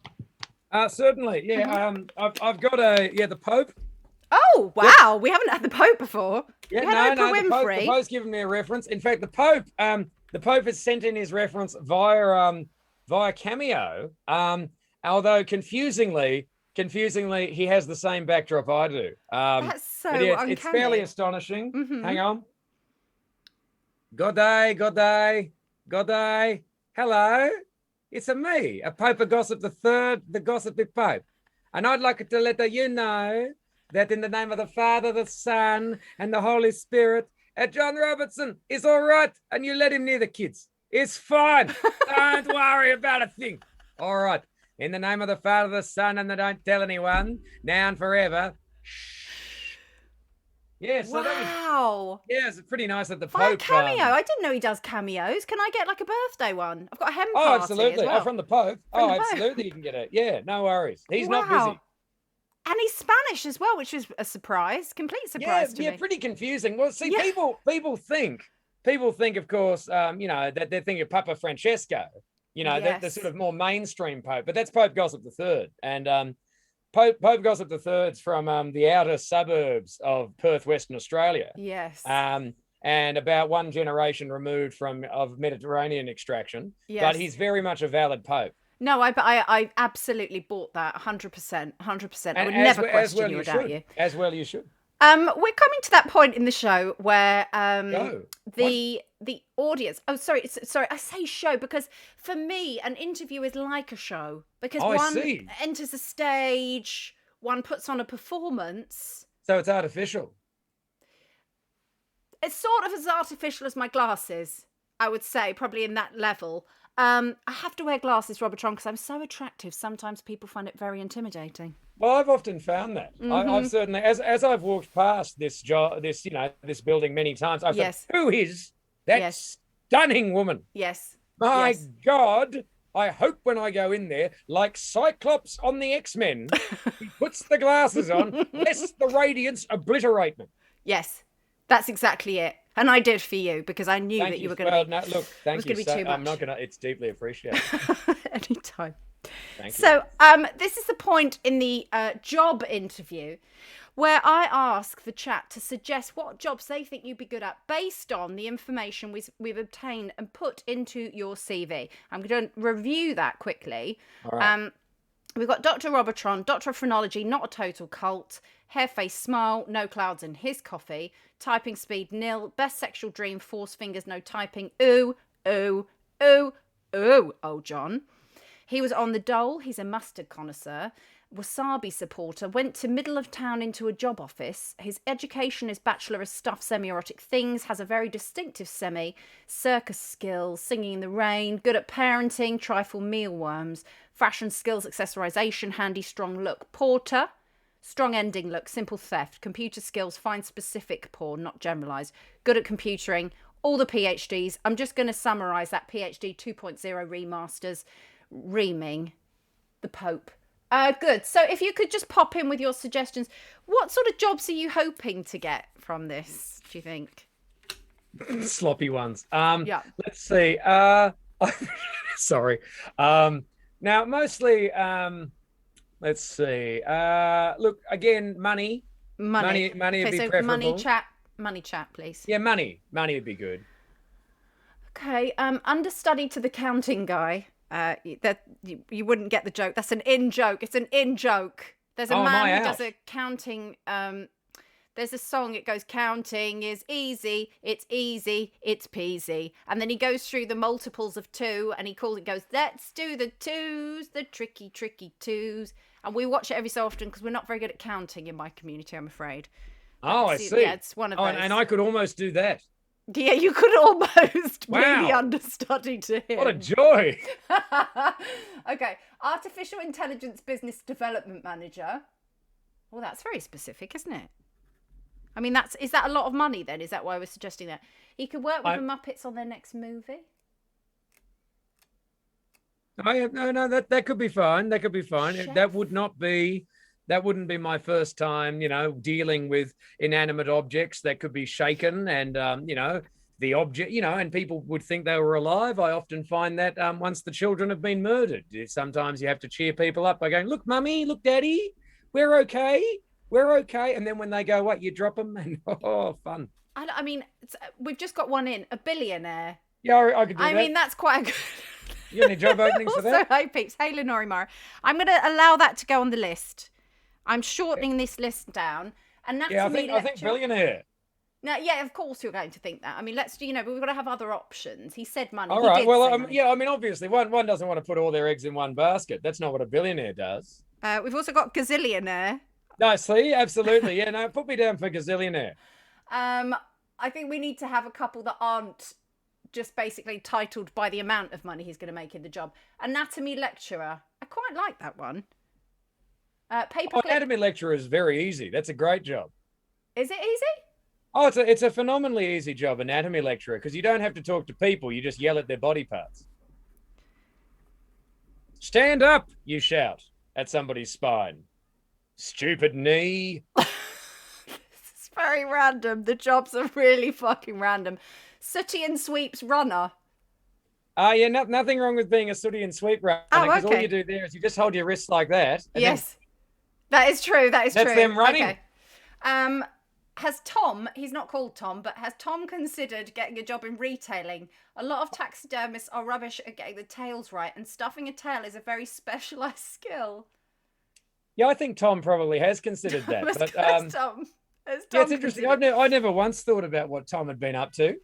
Certainly, yeah. I've got the Pope. Oh wow, we haven't had the Pope before. Yeah, the Pope's given me a reference. In fact, the Pope has sent in his reference via Cameo. Although confusingly, he has the same backdrop I do. That's so uncanny. It's fairly astonishing. Mm-hmm. Hang on. Good day. Hello. It's me, a Pope of Gossip III, the Gossipy Pope. And I'd like to let you know that in the name of the Father, the Son, and the Holy Spirit, John Robertson is all right, and you let him near the kids. It's fine. Don't worry about a thing. All right. In the name of the Father, the Son, and don't tell anyone, now and forever. Shh. Yeah, so wow. It's pretty nice that the Via Pope... Cameo. I didn't know he does cameos. Can I get like a birthday one? I've got a hen party. Oh, absolutely. As well. From the Pope. From the Pope. Absolutely, you can get it. Yeah, no worries. He's not busy. And he's Spanish as well, which is a surprise, complete surprise to me. Yeah, pretty confusing. Well, see, people think, of course, that they're thinking of Papa Francesco, the sort of more mainstream Pope, but that's Pope Gossip III. And Pope Gossip III's from the outer suburbs of Perth, Western Australia. Yes. and about one generation removed of Mediterranean extraction. Yes. But he's very much a valid pope. No, I absolutely bought that 100%. 100%. I would never question you or doubt you. As well you should. We're coming to that point in the show where the audience. Oh, sorry, I say show because for me, an interview is like a show because one enters a stage, one puts on a performance. So it's artificial. It's sort of as artificial as my glasses, I would say, probably in that level. I have to wear glasses, Robotron, because I'm so attractive. Sometimes people find it very intimidating. Well, I've often found that. I've certainly, as I've walked past this building many times, I've thought, who is that stunning woman? Yes. My God, I hope when I go in there, like Cyclops on the X-Men, he puts the glasses on, lest the radiance obliterate me. Yes, that's exactly it. And I did for you because I knew that you were going to be. Well, no, look, thank you. Too much. I'm not going to. It's deeply appreciated. Anytime. Thank you. So, this is the point in the job interview where I ask the chat to suggest what jobs they think you'd be good at based on the information we've obtained and put into your CV. I'm going to review that quickly. All right. We've got Dr. Robotron, Doctor of Phrenology, not a total cult, hair, face, smile, no clouds in his coffee, typing speed, nil, best sexual dream, force fingers, no typing, ooh, ooh, ooh, ooh, oh, John. He was on the Dole, he's a mustard connoisseur, wasabi supporter, went to middle of town into a job office. His education is Bachelor of Stuff, Semiotic Things, has a very distinctive circus skills, singing in the rain, good at parenting, trifle mealworms, fashion skills, accessorization, handy, strong look, porter, strong ending look, simple theft, computer skills, find specific porn, not generalized, good at computering, all the PhDs. I'm just going to summarize that PhD 2.0 remasters, reaming the Pope. Good. So if you could just pop in with your suggestions, what sort of jobs are you hoping to get from this, do you think? Sloppy ones. Yeah. Let's see. Sorry. Now, mostly, let's see. Look, again, money. Money would be preferable. Money chat, please. Yeah, money. Money would be good. Okay. Understudy to the counting guy. That you wouldn't get the joke. That's an in joke. It's an in joke. There's a man who does a counting. There's a song. It goes, counting is easy. It's easy. It's peasy. And then he goes through the multiples of two, and he goes, let's do the twos, the tricky twos. And we watch it every so often because we're not very good at counting in my community, I'm afraid. Oh, I see. Yeah, it's one of those. And I could almost do that. Yeah, you could almost be the understudy to him. What a joy. Okay. Artificial Intelligence Business Development Manager. Well, that's very specific, isn't it? I mean, is that a lot of money then? Is that why we're suggesting that? He could work with the Muppets on their next movie. No, that could be fine. That could be fine. Chef. That wouldn't be my first time, dealing with inanimate objects that could be shaken and, the object, and people would think they were alive. I often find that once the children have been murdered, sometimes you have to cheer people up by going, look, mummy, look, daddy, we're okay. We're okay. And then when they go, what, you drop them? And, fun. I mean, we've just got one in, a billionaire. Yeah, I could do that. I mean, that's quite a good... You got any job openings for that? Also, hey, peeps. Hey, Lenore Mara. I'm going to allow that to go on the list. I'm shortening this list down. And that's I think billionaire. Now, yeah, of course you're going to think that. I mean, but we've got to have other options. He said money. All right. Well, I mean, obviously, one doesn't want to put all their eggs in one basket. That's not what a billionaire does. We've also got gazillionaire. No, see, absolutely. Yeah, no, put me down for gazillionaire. I think we need to have a couple that aren't just basically titled by the amount of money he's going to make in the job. Anatomy lecturer. I quite like that one. Anatomy lecturer is very easy. That's a great job. Is it easy? Oh, it's a phenomenally easy job, anatomy lecturer, because you don't have to talk to people. You just yell at their body parts. Stand up, you shout at somebody's spine. Stupid knee. It's very random. The jobs are really fucking random. Sooty and Sweep's runner. Yeah, nothing wrong with being a sooty and sweep runner, because all you do there is you just hold your wrists like that. Yes. That is true. That is true. That's them running. Okay. Has Tom, he's not called Tom, but has Tom considered getting a job in retailing? A lot of taxidermists are rubbish at getting the tails right, and stuffing a tail is a very specialised skill. Yeah, I think Tom probably has considered that. But Tom. Yeah, it's interesting. I never once thought about what Tom had been up to.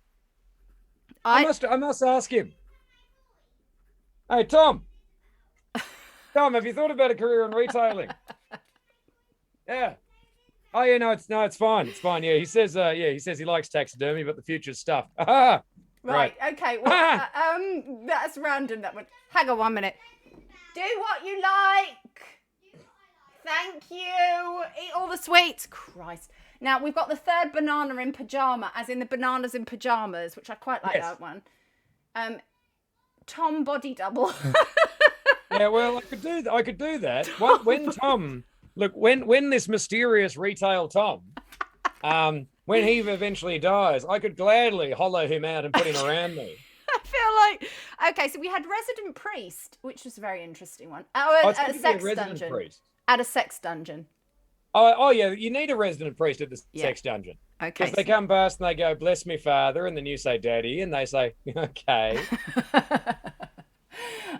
I must ask him. Hey, Tom. Tom, have you thought about a career in retailing? Yeah. Oh yeah, no, it's fine. It's fine. Yeah, he says he likes taxidermy, but the future's stuff. Right. Okay. Well, that's random. That one. Hang on 1 minute. Do what you like. Thank you. Eat all the sweets. Christ. Now we've got the third banana in pajama, as in the bananas in pajamas, which I quite like that one. Tom body double. Yeah, well, I could do that. When Tom, look, when this mysterious retail Tom, when he eventually dies, I could gladly hollow him out and put him around me. I feel like, okay, so we had resident priest, which was a very interesting one. At a sex dungeon. Priest. At a sex dungeon. Oh yeah, you need a resident priest at the sex dungeon. Okay. Because they come past and they go, "Bless me, Father," and then you say, "Daddy," and they say, "Okay."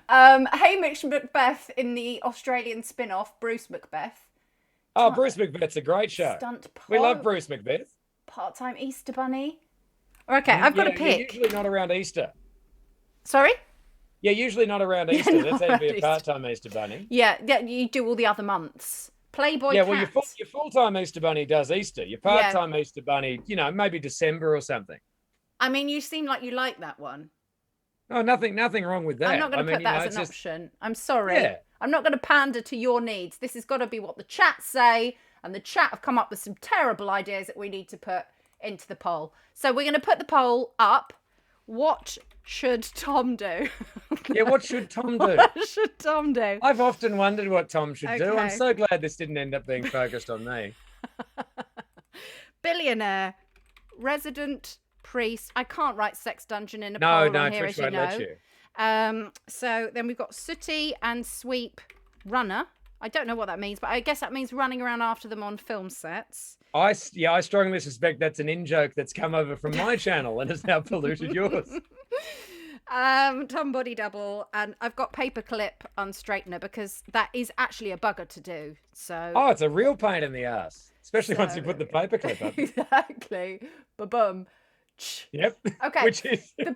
Hamish Macbeth in the Australian spin-off, Bruce Macbeth. Oh, Bruce Macbeth's a great show. We love Bruce Macbeth. Part-time Easter Bunny. Okay, I've got to pick. Usually not around Easter. Sorry? Yeah, usually not around Easter. That's how to be a part-time Easter Bunny. Yeah, you do all the other months. Playboy Yeah, well, your full-time Easter Bunny does Easter. Your part-time Easter Bunny, maybe December or something. I mean, you seem like you like that one. Oh, nothing wrong with that. I'm not going to put that as an option. I'm sorry. Yeah. I'm not going to pander to your needs. This has got to be what the chat say, and the chat have come up with some terrible ideas that we need to put into the poll. So we're going to put the poll up. What should Tom do? Yeah, what should Tom do? What should Tom do? I've often wondered what Tom should do. I'm so glad this didn't end up being focused on me. Billionaire, resident priest. I can't write sex dungeon in a poll on here, as you know. So then we've got sooty and sweep runner. I don't know what that means, but I guess that means running around after them on film sets. I strongly suspect that's an in-joke that's come over from my channel and has now polluted yours. Tom body double, and I've got paperclip unstraightener because that is actually a bugger to do. So it's a real pain in the ass, especially once you put the paperclip up. Exactly. Ba-bum. Yep. Okay. Which is where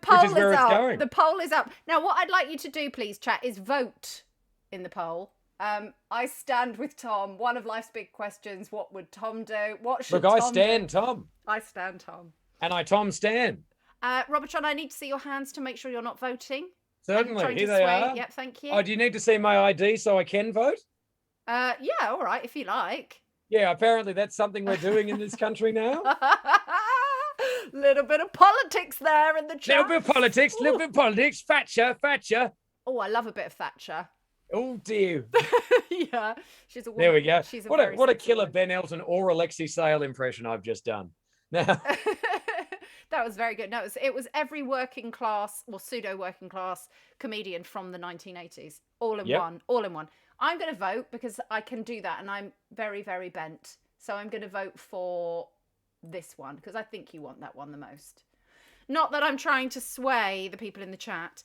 it's going. The poll is up. Now, what I'd like you to do, please, chat, is vote in the poll. I stand with Tom. One of life's big questions: what would Tom do? What should Tom do? I stand Tom. I stand Tom. And I Tom stand. Robertron, I need to see your hands to make sure you're not voting. Certainly. Here they are. Yep, thank you. Oh, do you need to see my ID so I can vote? Yeah, all right, if you like. Yeah, apparently that's something we're doing in this country now. Little bit of politics there in the chat. Little bit of politics. Thatcher. Oh, I love a bit of Thatcher. Oh dear. Yeah, she's a woman. There we go. She's what a killer Ben Elton or Alexi Sale impression I've just done. Now. That was very good. No, it was every working class or pseudo working class comedian from the 1980s, all in one. I'm going to vote because I can do that, and I'm very, very bent. So I'm going to vote for this one because I think you want that one the most. Not that I'm trying to sway the people in the chat.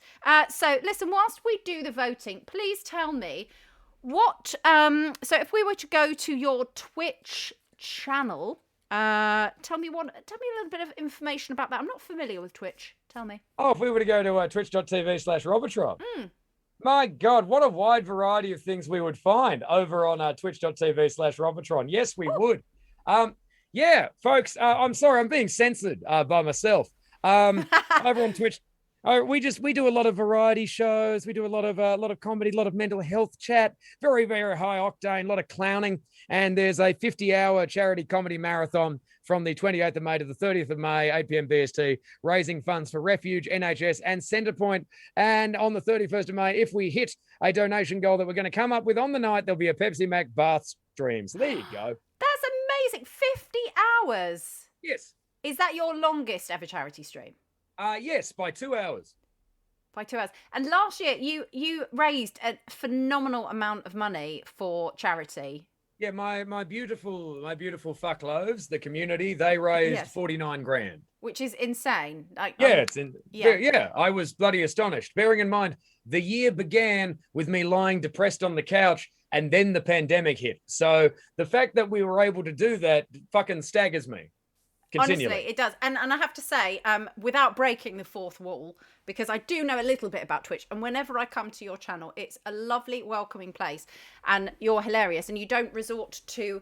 So listen, whilst we do the voting, please tell me what. So if we were to go to your Twitch channel, tell me a little bit of information about that. I'm not familiar with Twitch. Tell me. Oh, if we were to go to twitch.tv/Robotron. My God, what a wide variety of things we would find over on twitch.tv/Robotron. Yes, we would. Yeah, folks, I'm sorry, I'm being censored by myself. Over on Twitch, we do a lot of variety shows. We do a lot of comedy, a lot of mental health chat, very, very high octane, a lot of clowning. And there's a 50-hour charity comedy marathon from the 28th of May to the 30th of May, 8 p.m. BST, raising funds for Refuge, NHS, and Centrepoint. And on the 31st of May, if we hit a donation goal that we're going to come up with on the night, there'll be a Pepsi Mac bath stream. So there you go. That's amazing. 50 hours. Yes. Is that your longest ever charity stream? Yes, by 2 hours. By 2 hours. And last year, you raised a phenomenal amount of money for charity. Yeah, my beautiful fuck loaves, the community, they raised Yes. 49 grand. Which is insane. Like, Yeah, it's in. yeah. Yeah, I was bloody astonished. Bearing in mind, the year began with me lying depressed on the couch, and then the pandemic hit. So the fact that we were able to do that fucking staggers me. Continually. Honestly, it does. And I have to say, without breaking the fourth wall, because I do know a little bit about Twitch, and whenever I come to your channel, it's a lovely, welcoming place, and you're hilarious, and you don't resort to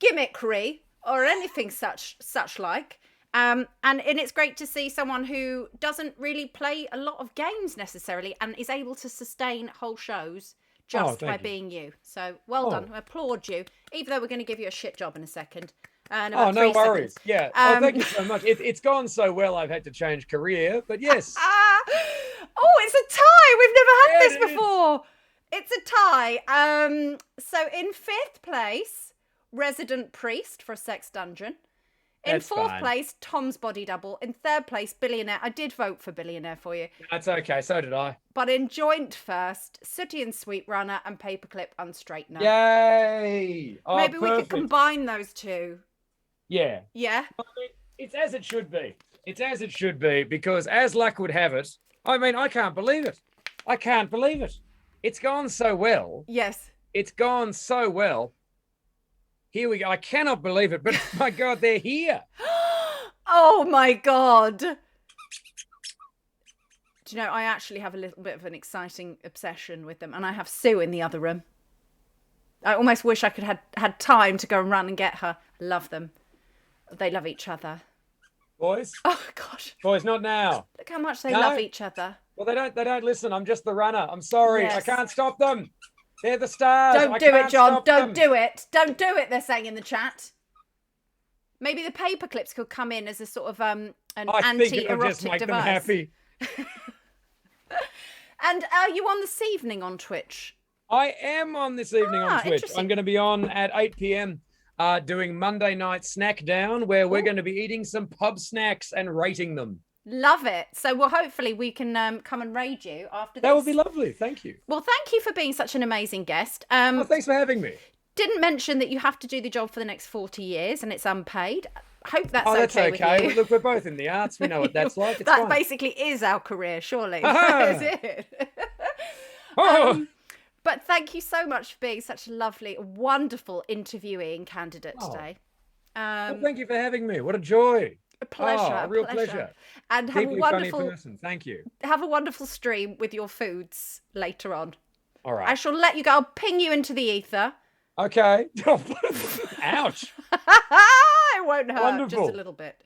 gimmickry or anything such like. And it's great to see someone who doesn't really play a lot of games necessarily and is able to sustain whole shows just by being you. So well done. I applaud you, even though we're going to give you a shit job in a second. Oh, no worries. Seconds. Yeah. Thank you so much. It's gone so well, I've had to change career, but yes. Oh, it's a tie. We've never had this before. It's a tie. So in 5th place, Resident Priest for a sex dungeon. In That's 4th fine. place, Tom's Body Double. In 3rd place, Billionaire. I did vote for Billionaire for you. That's okay. So did I. But in joint first, Sooty and Sweet Runner and Paperclip Unstraightener. Yay! Oh, Maybe we perfect. could combine those two. Yeah. Yeah? I mean, it's as it should be. It's as it should be, because as luck would have it, I mean, I can't believe it. I can't believe it. It's gone so well. Yes. It's gone so well. Here we go. I cannot believe it, but my God, they're here. Oh my God. Do you know, I actually have a little bit of an exciting obsession with them, and I have Sue in the other room. I almost wish I could have had time to go and run and get her. I love them. They love each other. Boys? Oh gosh. Boys, not now. Look how much they love each other. Well, they don't listen. I'm just the runner. I'm sorry. Yes. I can't stop them. They're the stars. Don't do it, John. Don't do it. Don't do it, they're saying in the chat. Maybe the paperclips could come in as a sort of an anti-erotic just make device. them happy. And are you on this evening on Twitch? I am on this evening on Twitch. I'm going to be on at 8 p.m. Doing Monday night snack down, where we're going to be eating some pub snacks and rating them. Love it. So, well, hopefully we can come and raid you after this. That would be lovely. Thank you. Well, thank you for being such an amazing guest. Oh, thanks for having me. Didn't mention that you have to do the job for the next 40 years and it's unpaid. Hope that's that's okay with you. Look, we're both in the arts. We know what that's like. It's that fine. basically is our career, surely. That is it. Oh. But thank you so much for being such a lovely, wonderful interviewing candidate today. Well, thank you for having me. What a joy. A pleasure. A real pleasure. And have Deeply a wonderful funny person. Thank you. Have a wonderful stream with your foods later on. All right. I shall let you go. I'll ping you into the ether. Okay. Ouch. It won't hurt. Wonderful. Just a little bit.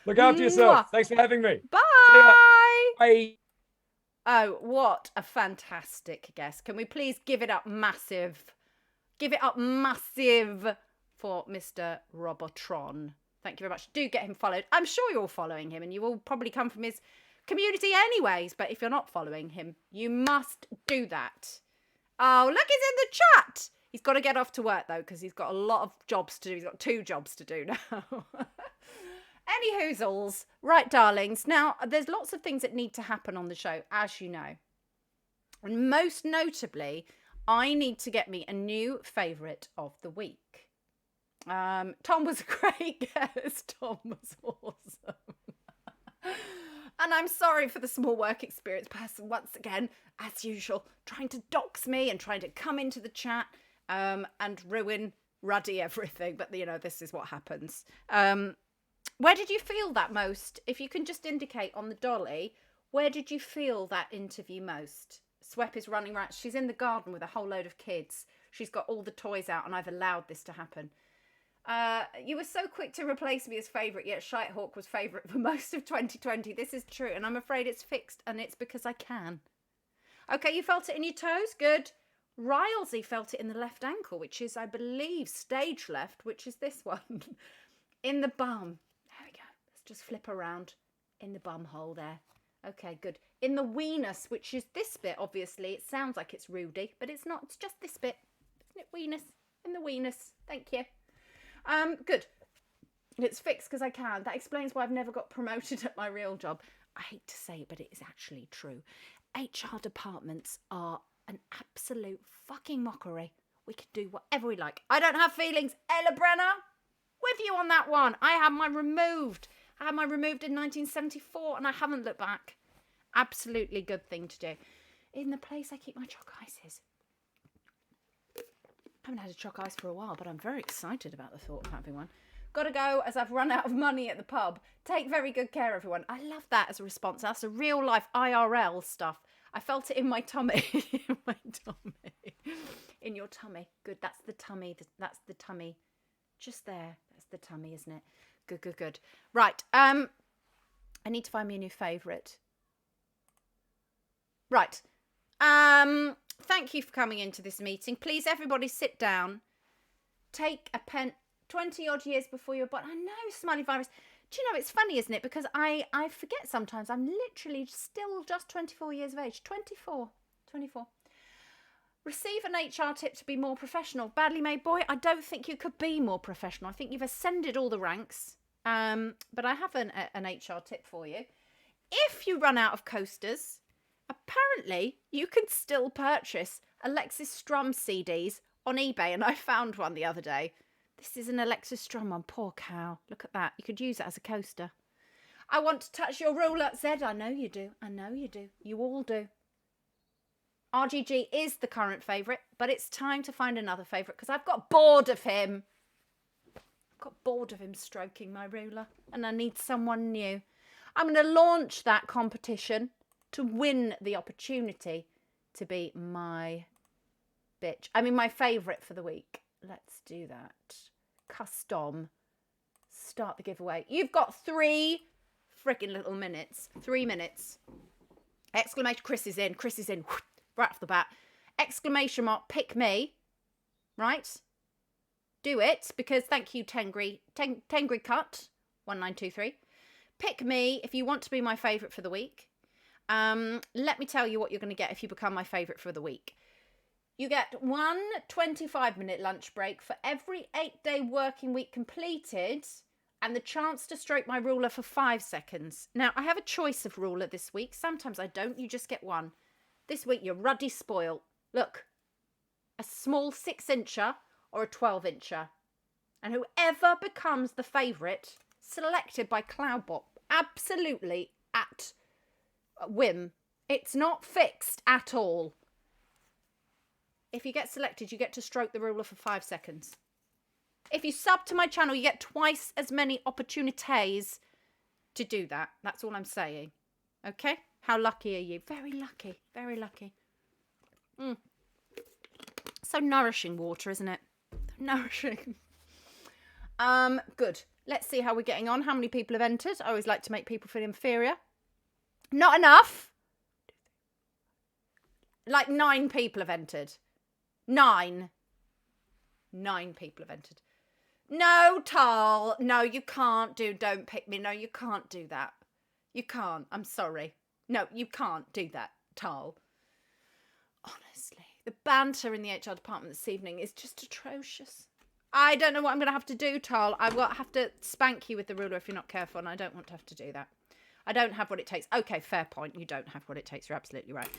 Look after yourself. Thanks for having me. Bye. Bye. Oh, what a fantastic guest. Can we please give it up massive? Give it up massive for Mr. Robotron. Thank you very much. Do get him followed. I'm sure you're all following him and you will probably come from his community anyways. But if you're not following him, you must do that. Oh, look, he's in the chat. He's got to get off to work, though, because he's got a lot of jobs to do. He's got 2 jobs to do now. Any hoozles. Right, darlings. Now, there's lots of things that need to happen on the show, as you know. And most notably, I need to get me a new favourite of the week. Tom was a great guest. Tom was awesome. And I'm sorry for the small work experience person once again, as usual, trying to dox me and trying to come into the chat and ruin ruddy everything. But, you know, this is what happens. Where did you feel that most? If you can just indicate on the dolly, where did you feel that interview most? Swep is running around. She's in the garden with a whole load of kids. She's got all the toys out and I've allowed this to happen. You were so quick to replace me as favourite, yet Shitehawk was favourite for most of 2020. This is true, and I'm afraid it's fixed, and it's because I can. Okay, you felt it in your toes? Good. Rylesy felt it in the left ankle, which is, I believe, stage left, which is this one. In the bum. There we go. Let's just flip around. In the bum hole there. Okay, good. In the weenus, which is this bit, obviously. It sounds like it's Rudy, but it's not. It's just this bit. Isn't it weenus? In the weenus. Thank you. Good. It's fixed because I can. That explains why I've never got promoted at my real job. I hate to say it, but it is actually true. HR departments are an absolute fucking mockery. We can do whatever we like. I don't have feelings. Ella Brenner, with you on that one. I had mine removed. I had mine removed in 1974 and I haven't looked back. Absolutely good thing to do. In the place I keep my choc ices. I haven't had a choc ice for a while, but I'm very excited about the thought of having one. Gotta go as I've run out of money at the pub. Take very good care, everyone. I love that as a response. That's a real life IRL stuff. I felt it in my tummy. In my tummy. In your tummy. Good. That's the tummy. That's the tummy. Just there. That's the tummy, isn't it? Good, good, good. Right. I need to find me a new favourite. Right. Thank you for coming into this meeting. Please, everybody, sit down. Take a pen. 20 odd years before you're born. I know, smiley virus. Do you know, it's funny, isn't it? Because I forget sometimes I'm literally still just 24 years of age. 24. Receive an HR tip to be more professional. Badly made boy, I don't think you could be more professional. I think you've ascended all the ranks. But I have an HR tip for you. If you run out of coasters, apparently you can still purchase Alexis Strum CDs on eBay. And I found one the other day. This is an Alexis Strum one. Poor cow. Look at that. You could use it as a coaster. I want to touch your ruler. Zed, I know you do. I know you do. You all do. RGG is the current favourite, but it's time to find another favourite because I've got bored of him. I've got bored of him stroking my ruler and I need someone new. I'm going to launch that competition to win the opportunity to be my bitch. I mean, my favourite for the week. Let's do that. Custom. Start the giveaway. You've got 3 freaking little minutes. 3 minutes. Exclamation. Chris is in. Chris is in. Right off the bat. Exclamation mark. Pick me. Right? Do it. Because thank you, Tengri. Tengri Cut. 1923. Pick me if you want to be my favourite for the week. Let me tell you what you're going to get if you become my favourite for the week. You get 1 25-minute lunch break for every 8-day working week completed and the chance to stroke my ruler for 5 seconds. Now, I have a choice of ruler this week. Sometimes I don't. You just get one. This week, you're ruddy spoiled. Look, a small 6-incher or a 12-incher. And whoever becomes the favourite, selected by Cloudbot, absolutely at whim. It's not fixed at all. If you get selected, you get to stroke the ruler for 5 seconds. If you sub to my channel, you get twice as many opportunities to do that. That's all I'm saying. Okay? How lucky are you? Very lucky. Very lucky. So nourishing water, isn't it? Nourishing. Good. Let's see how we're getting on. How many people have entered? I always like to make people feel inferior. Not enough. Like 9 people have entered. 9 people have entered. No, Tal. No, you can't do Don't Pick Me. No, you can't do that. You can't. I'm sorry. No, you can't do that, Tal. Honestly, the banter in the HR department this evening is just atrocious. I don't know what I'm going to have to do, Tal. I will have to spank you with the ruler if you're not careful, and I don't want to have to do that. I don't have what it takes. Okay, fair point. You don't have what it takes. You're absolutely right.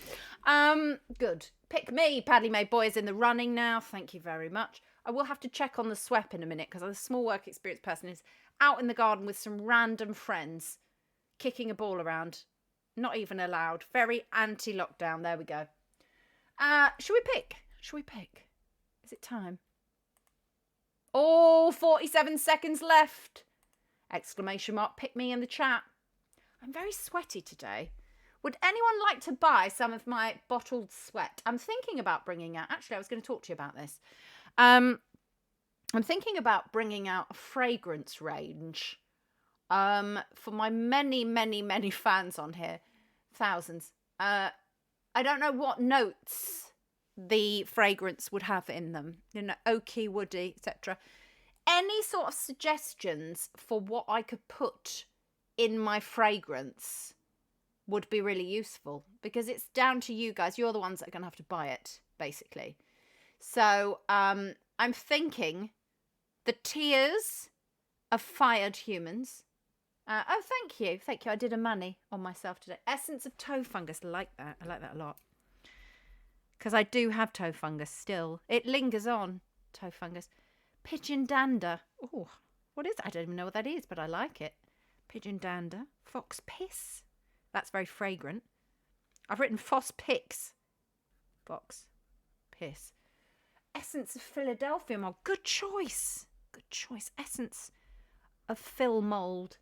Good. Pick me. Badly Made Boy is in the running now. Thank you very much. I will have to check on the SWEP in a minute because a small work experience person is out in the garden with some random friends kicking a ball around. Not even allowed. Very anti-lockdown. There we go. Should we pick? Should we pick? Is it time? Oh, 47 seconds left. Exclamation mark. Pick me in the chat. I'm very sweaty today. Would anyone like to buy some of my bottled sweat? I'm thinking about bringing out... Actually, I was going to talk to you about this. I'm thinking about bringing out a fragrance range for my many, many, many fans on here. Thousands. I don't know what notes the fragrance would have in them. You know, oaky, woody, etc. Any sort of suggestions for what I could put in my fragrance would be really useful because it's down to you guys. You're the ones that are going to have to buy it, basically. So I'm thinking the tears of fired humans. Oh, thank you. Thank you. I did a money on myself today. Essence of toe fungus. I like that. I like that a lot. Because I do have toe fungus still. It lingers on, toe fungus. Pigeon dander. Oh, what is that? I don't even know what that is, but I like it. Pigeon dander. Fox piss. That's very fragrant. I've written Foss Pix. Fox piss. Essence of Philadelphia mold. Good choice. Good choice. Essence of Phil mold.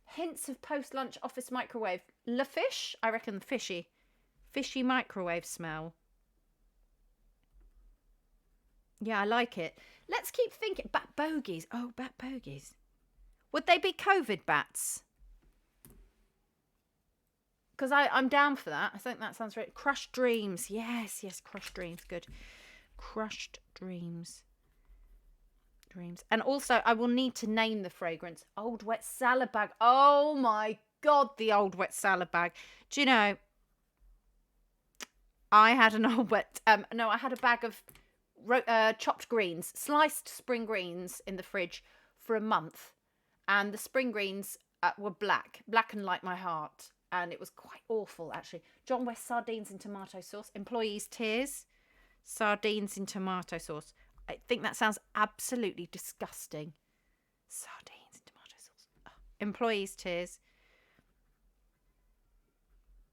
Hints of post-lunch office microwave. Le fish. I reckon fishy. Fishy microwave smell. Yeah, I like it. Let's keep thinking. Bat bogies. Oh, bat bogies. Would they be COVID bats? Because I'm down for that. I think that sounds right. Crushed dreams. Yes, crushed dreams. Good. Crushed dreams. Dreams. And also, I will need to name the fragrance. Old wet salad bag. Oh my God, the old wet salad bag. Do you know, I had an old wet... I had a bag of chopped greens, sliced spring greens in the fridge for a month. And the spring greens were black and like my heart. And it was quite awful, actually. John West sardines in tomato sauce. Employees' tears. Sardines in tomato sauce. I think that sounds absolutely disgusting. Sardines in tomato sauce. Oh. Employees' tears.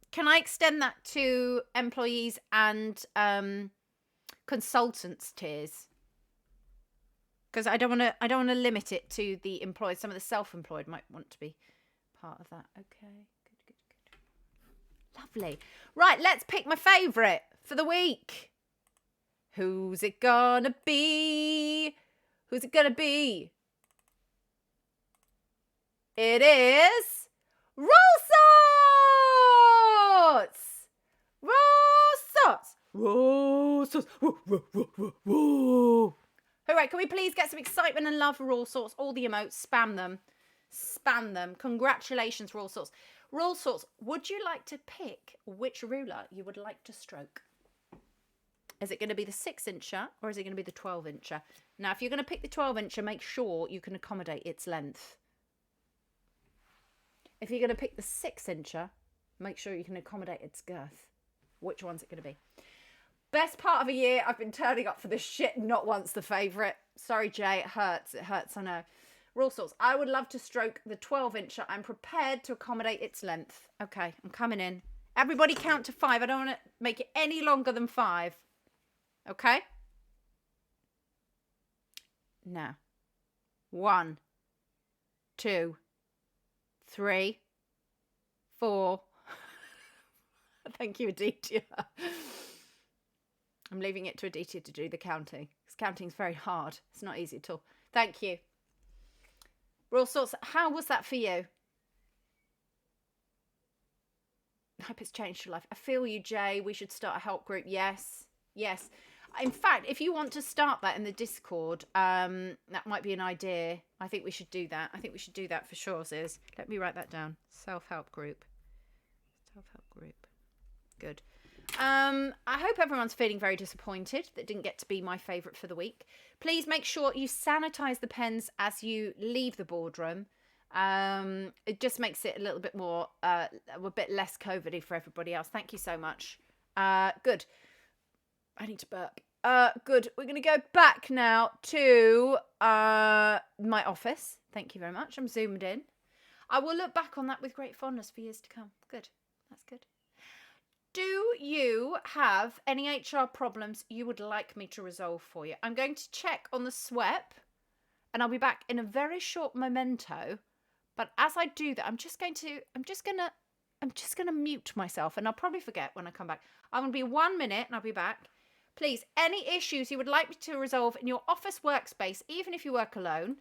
Can I extend that to employees and consultants' tears? Because I don't want to limit it to the employed. Some of the self-employed might want to be part of that. Okay. Good. Lovely. Right, let's pick my favourite for the week. Who's it gonna be? Who's it gonna be? It is Roll Sorts! Roll Sorts! Roll Sorts! All right, can we please get some excitement and love for Roll Sorts? All the emotes, spam them. Spam them. Congratulations, Roll Sorts. Roll Sorts, would you like to pick which ruler you would like to stroke? Is it going to be the 6-incher or is it going to be the 12-incher? Now, if you're going to pick the 12-incher, make sure you can accommodate its length. If you're going to pick the 6-incher, make sure you can accommodate its girth. Which one's it going to be? Best part of a year, I've been turning up for this shit, not once the favourite. Sorry, Jay, it hurts. It hurts, I know. Rule Sorts, I would love to stroke the 12-incher. I'm prepared to accommodate its length. Okay, I'm coming in. Everybody count to 5. I don't want to make it any longer than 5. Okay? Now. 1, 2, 3, 4. Thank you, Aditya. I'm leaving it to Aditya to do the counting. Because counting's very hard. It's not easy at all. Thank you. Royal Sorts, how was that for you? I hope it's changed your life. I feel you, Jay. We should start a help group. Yes. Yes. In fact, if you want to start that in the Discord, that might be an idea. I think we should do that. I think we should do that for sure, Sis. Let me write that down. Self-help group. Self-help group. Good. I hope everyone's feeling very disappointed that didn't get to be my favourite for the week. Please make sure you sanitise the pens as you leave the boardroom. It just makes it a little bit more, a bit less COVID-y for everybody else. Thank you so much. Good. I need to burp. Good. We're going to go back now to my office. Thank you very much. I'm zoomed in. I will look back on that with great fondness for years to come. Good. That's good. Do you have any HR problems you would like me to resolve for you? I'm going to check on the SWEP and I'll be back in a very short memento. But as I do that, I'm just gonna mute myself and I'll probably forget when I come back. I'm gonna be 1 minute and I'll be back. Please, any issues you would like me to resolve in your office workspace, even if you work alone,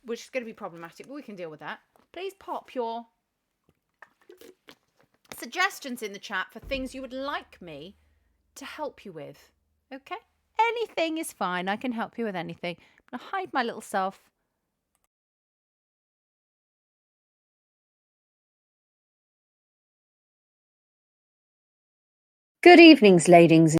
which is going to be problematic, but we can deal with that. Please pop your suggestions in the chat for things you would like me to help you with. Okay? Anything is fine. I can help you with anything. I'm going to hide my little self. Good evenings, ladies.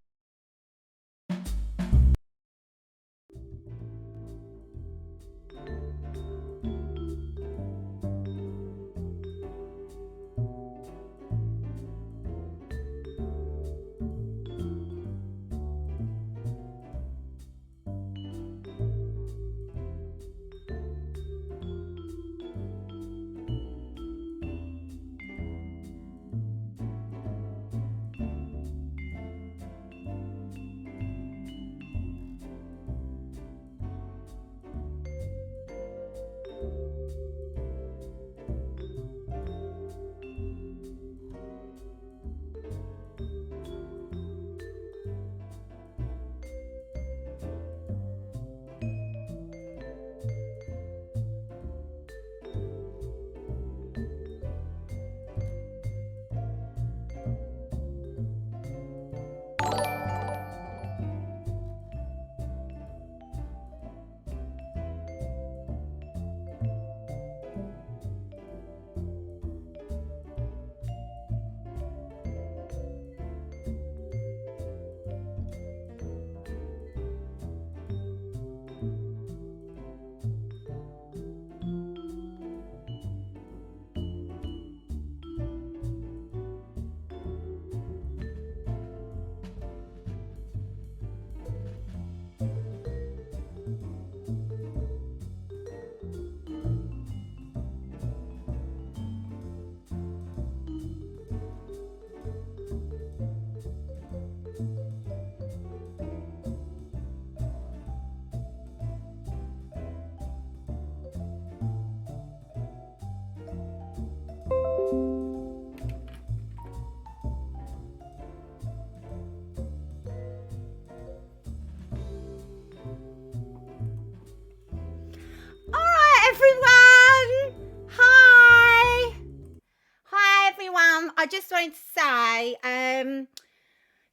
I just wanted to say,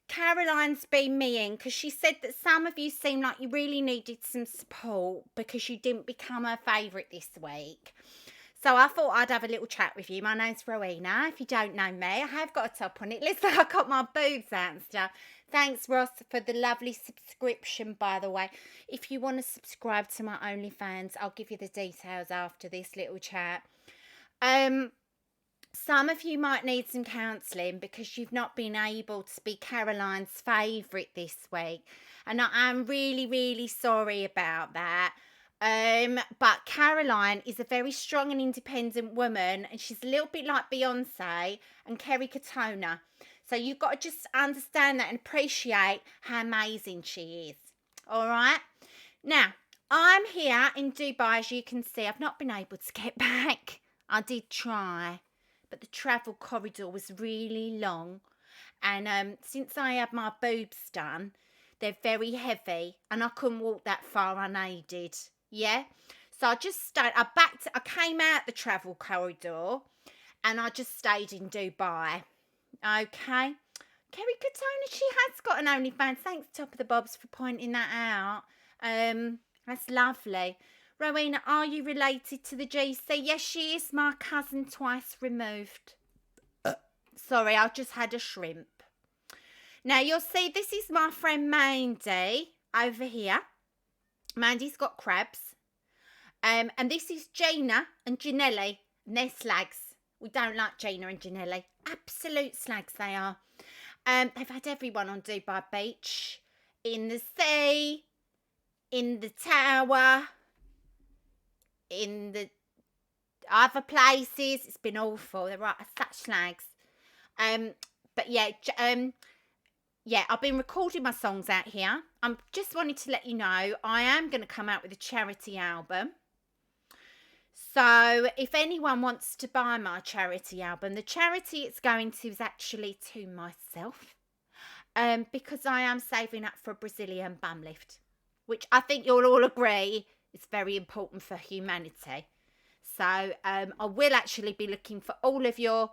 Caroline's been mean because she said that some of you seem like you really needed some support because you didn't become her favourite this week. So I thought I'd have a little chat with you. My name's Rowena. If you don't know me, I have got a top on it. Looks like I got my boobs out and stuff. Thanks, Ross, for the lovely subscription, by the way. If you want to subscribe to my OnlyFans, I'll give you the details after this little chat. Some of you might need some counselling because you've not been able to be Caroline's favourite this week. And I am really, really sorry about that. But Caroline is a very strong and independent woman, and she's a little bit like Beyonce and Kerry Katona. So you've got to just understand that and appreciate how amazing she is. All right? Now, I'm here in Dubai, as you can see. I've not been able to get back. I did try, but the travel corridor was really long. And since I had my boobs done, they're very heavy, and I couldn't walk that far unaided. Yeah, so I just stayed. I came out the travel corridor, and I just stayed in Dubai. Okay, Kerry Katona, she has got an OnlyFans. Thanks, Top of the Bobs, for pointing that out. That's lovely. Rowena, are you related to the GC? Yes, she is. My cousin twice removed. Sorry, I just had a shrimp. Now you'll see this is my friend Mandy over here. Mandy's got crabs. And this is Gina and Janelli. And they're slags. We don't like Gina and Janelli. Absolute slags they are. They've had everyone on Dubai Beach. In the sea. In the tower. In the other places. It's been awful. They're right, such slags. But yeah, yeah, I've been recording my songs out here. I'm just wanted to let you know I am going to come out with a charity album. So if anyone wants to buy my charity album, the charity it's going to is actually to myself. Because I am saving up for a Brazilian bum lift, which I think you'll all agree is very important for humanity. So I will actually be looking for all of your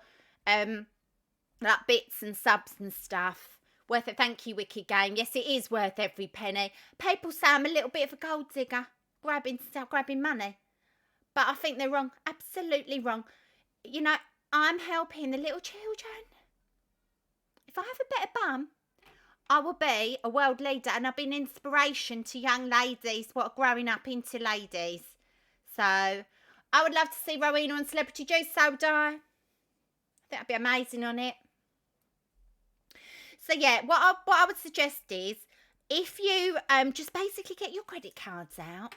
like bits and subs and stuff. Worth it. Thank you, Wicked Game. Yes, it is worth every penny. People say I'm a little bit of a gold digger, grabbing money. But I think they're wrong. Absolutely wrong. You know, I'm helping the little children. If I have a better bum, I will be a world leader, and I'll be an inspiration to young ladies what are growing up into ladies. So I would love to see Rowena on Celebrity Juice, so would I. I think that'd be amazing on it. So yeah, what I would suggest is if you just basically get your credit cards out,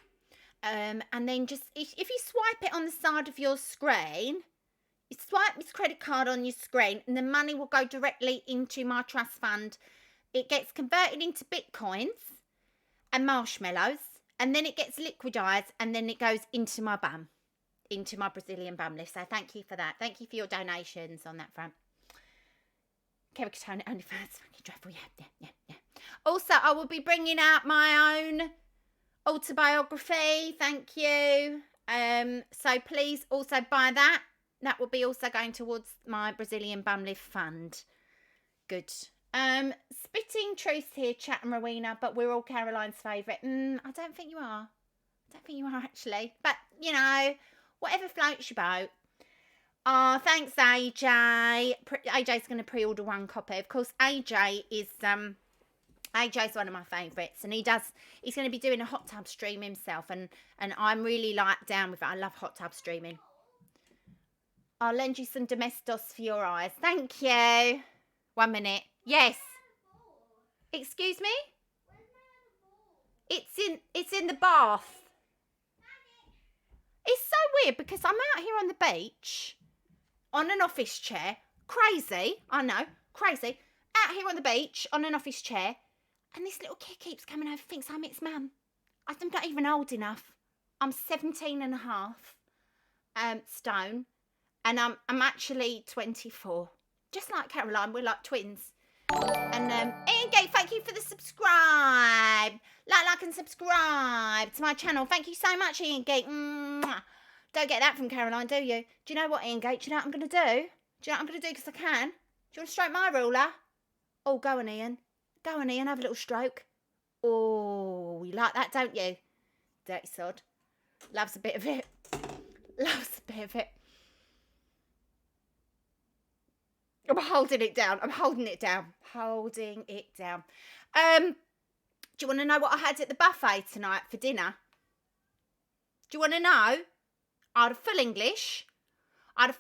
and then just if you swipe it on the side of your screen, you swipe this credit card on your screen, and the money will go directly into my trust fund. It gets converted into bitcoins and marshmallows, and then it gets liquidized, and then it goes into my bum, into my Brazilian bum lift. So thank you for that. Thank you for your donations on that front. Kerry Katona, OnlyFans, fucking dreadful, yeah. Also, I will be bringing out my own autobiography, thank you. So please also buy that. That will be also going towards my Brazilian bum lift fund. Good. Spitting truth here, Chat and Rowena, but we're all Caroline's favourite. I don't think you are. I don't think you are, actually. But, you know, whatever floats your boat. Oh, thanks, AJ. AJ's going to pre-order one copy. Of course, AJ is AJ's one of my favourites, and he's going to be doing a hot tub stream himself, and I'm really down with it. I love hot tub streaming. I'll lend you some Domestos for your eyes. Thank you. 1 minute. Yes. Excuse me? It's in the bath. It's so weird because I'm out here on the beach on an office chair. Crazy, I know, crazy. Out here on the beach on an office chair, and this little kid keeps coming over, thinks I'm its mum. I'm not even old enough. I'm 17 and a half stone, and I'm actually 24. Just like Caroline, we're like twins. And Ian Gate, thank you for the subscribe. Like and subscribe to my channel. Thank you so much, Ian Gate. Mwah. Don't get that from Caroline, do you? Do you know what, Ian Gate? Do you know what I'm going to do? Do you know what I'm going to do because I can? Do you want to stroke my ruler? Oh, go on, Ian. Go on, Ian. Have a little stroke. Oh, you like that, don't you? Dirty sod. Loves a bit of it. Loves a bit of it. I'm holding it down. I'm holding it down. Holding it down. Do you want to know what I had at the buffet tonight for dinner? Do you want to know? I had a full English. And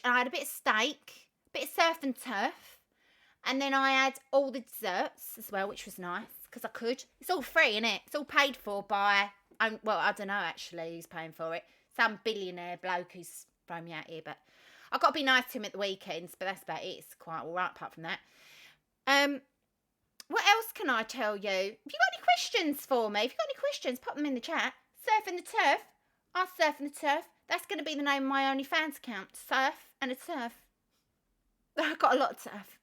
I had a bit of steak, a bit of surf and turf. And then I had all the desserts as well, which was nice because I could. It's all free, isn't it? It's all paid for by, well, I don't know actually who's paying for it. Some billionaire bloke who's thrown me out here, but I've got to be nice to him at the weekends, but that's about it. It's quite all right apart from that. What else can I tell you? Have you got any questions for me? If you've got any questions, pop them in the chat. Surf and the turf. I'll surf and the turf. That's going to be the name of my OnlyFans account. Surf and a turf. I've got a lot of turf.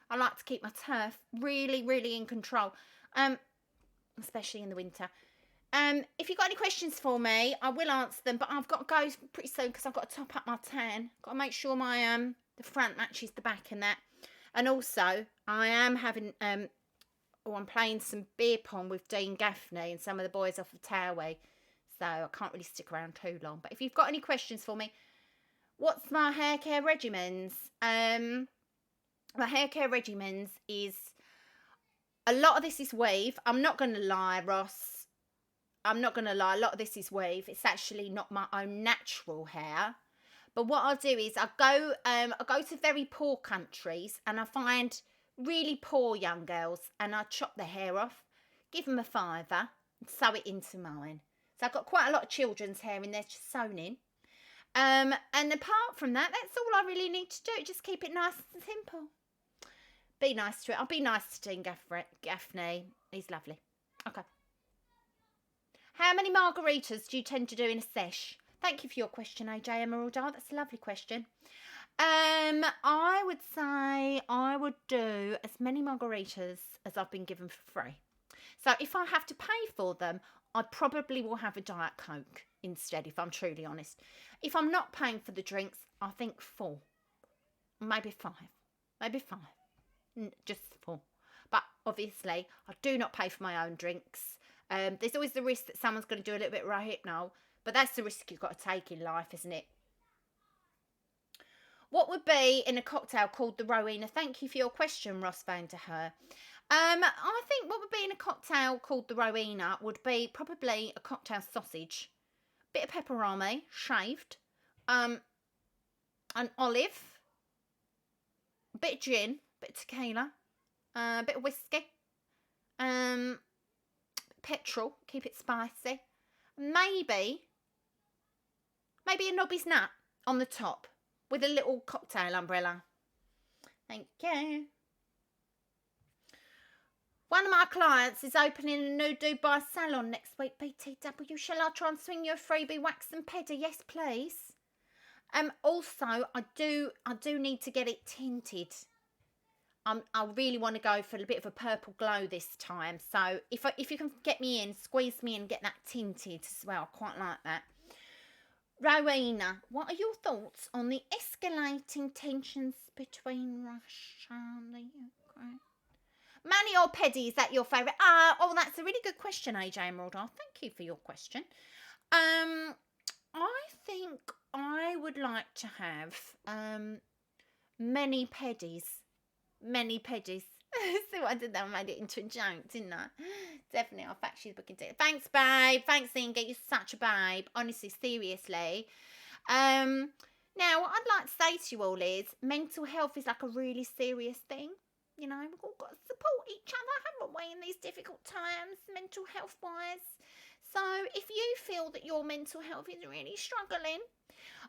I like to keep my turf really, really in control. Especially in the winter. If you've got any questions for me, I will answer them, but I've got to go pretty soon because I've got to top up my tan. Got to make sure my the front matches the back and that. And also, I am having I'm playing some beer pong with Dane Gaffney and some of the boys off of Towie. So I can't really stick around too long. But if you've got any questions for me, what's my hair care regimens? My hair care regimens is, a lot of this is weave. I'm not going to lie, Ross. I'm not going to lie. A lot of this is weave. It's actually not my own natural hair. But what I'll do is I go to very poor countries and I find really poor young girls and I chop their hair off, give them a $5 and sew it into mine. So I've got quite a lot of children's hair in there just sewn in. And apart from that, that's all I really need to do. Just keep it nice and simple. Be nice to it. I'll be nice to Dean Gaffney. He's lovely. Okay. How many margaritas do you tend to do in a sesh? Thank you for your question, AJ Emerald. That's a lovely question. I would say I would do as many margaritas as I've been given for free. So if I have to pay for them, I probably will have a Diet Coke instead, if I'm truly honest. If I'm not paying for the drinks, I think 4. Maybe 5. Maybe 5. Just 4. But obviously, I do not pay for my own drinks. There's always the risk that someone's going to do a little bit of Rohypnol. But that's the risk you've got to take in life, isn't it? What would be in a cocktail called the Rowena? Thank you for your question, Ross Van der Her. I think what would be in a cocktail called the Rowena would be probably a cocktail sausage, bit of pepperoni shaved, an olive, a bit of gin, a bit of tequila, a bit of whiskey, petrol, keep it spicy, maybe a Nobby's nut on the top with a little cocktail umbrella. Thank you. One of my clients is opening a new Dubai salon next week. BTW, shall I try and swing you a freebie wax and pedi? Yes, please. Also, I do need to get it tinted. I really want to go for a bit of a purple glow this time. So if you can get me in, squeeze me in, get that tinted as well. I quite like that. Rowena, what are your thoughts on the escalating tensions between Russia and the Ukraine? Mani or pedi, is that your favourite? Oh, that's a really good question, AJ Emerald. Thank you for your question. I think I would like to have many pedis. Many pedis. See what I did there? I made it into a joke, didn't I? Definitely, I'll fact she's booking it. Thanks, babe. Thanks, Inga. You're such a babe. Honestly, seriously. Now, what I'd like to say to you all is mental health is like a really serious thing. You know, we've all got to support each other, haven't we, in these difficult times, mental health-wise. So if you feel that your mental health is really struggling,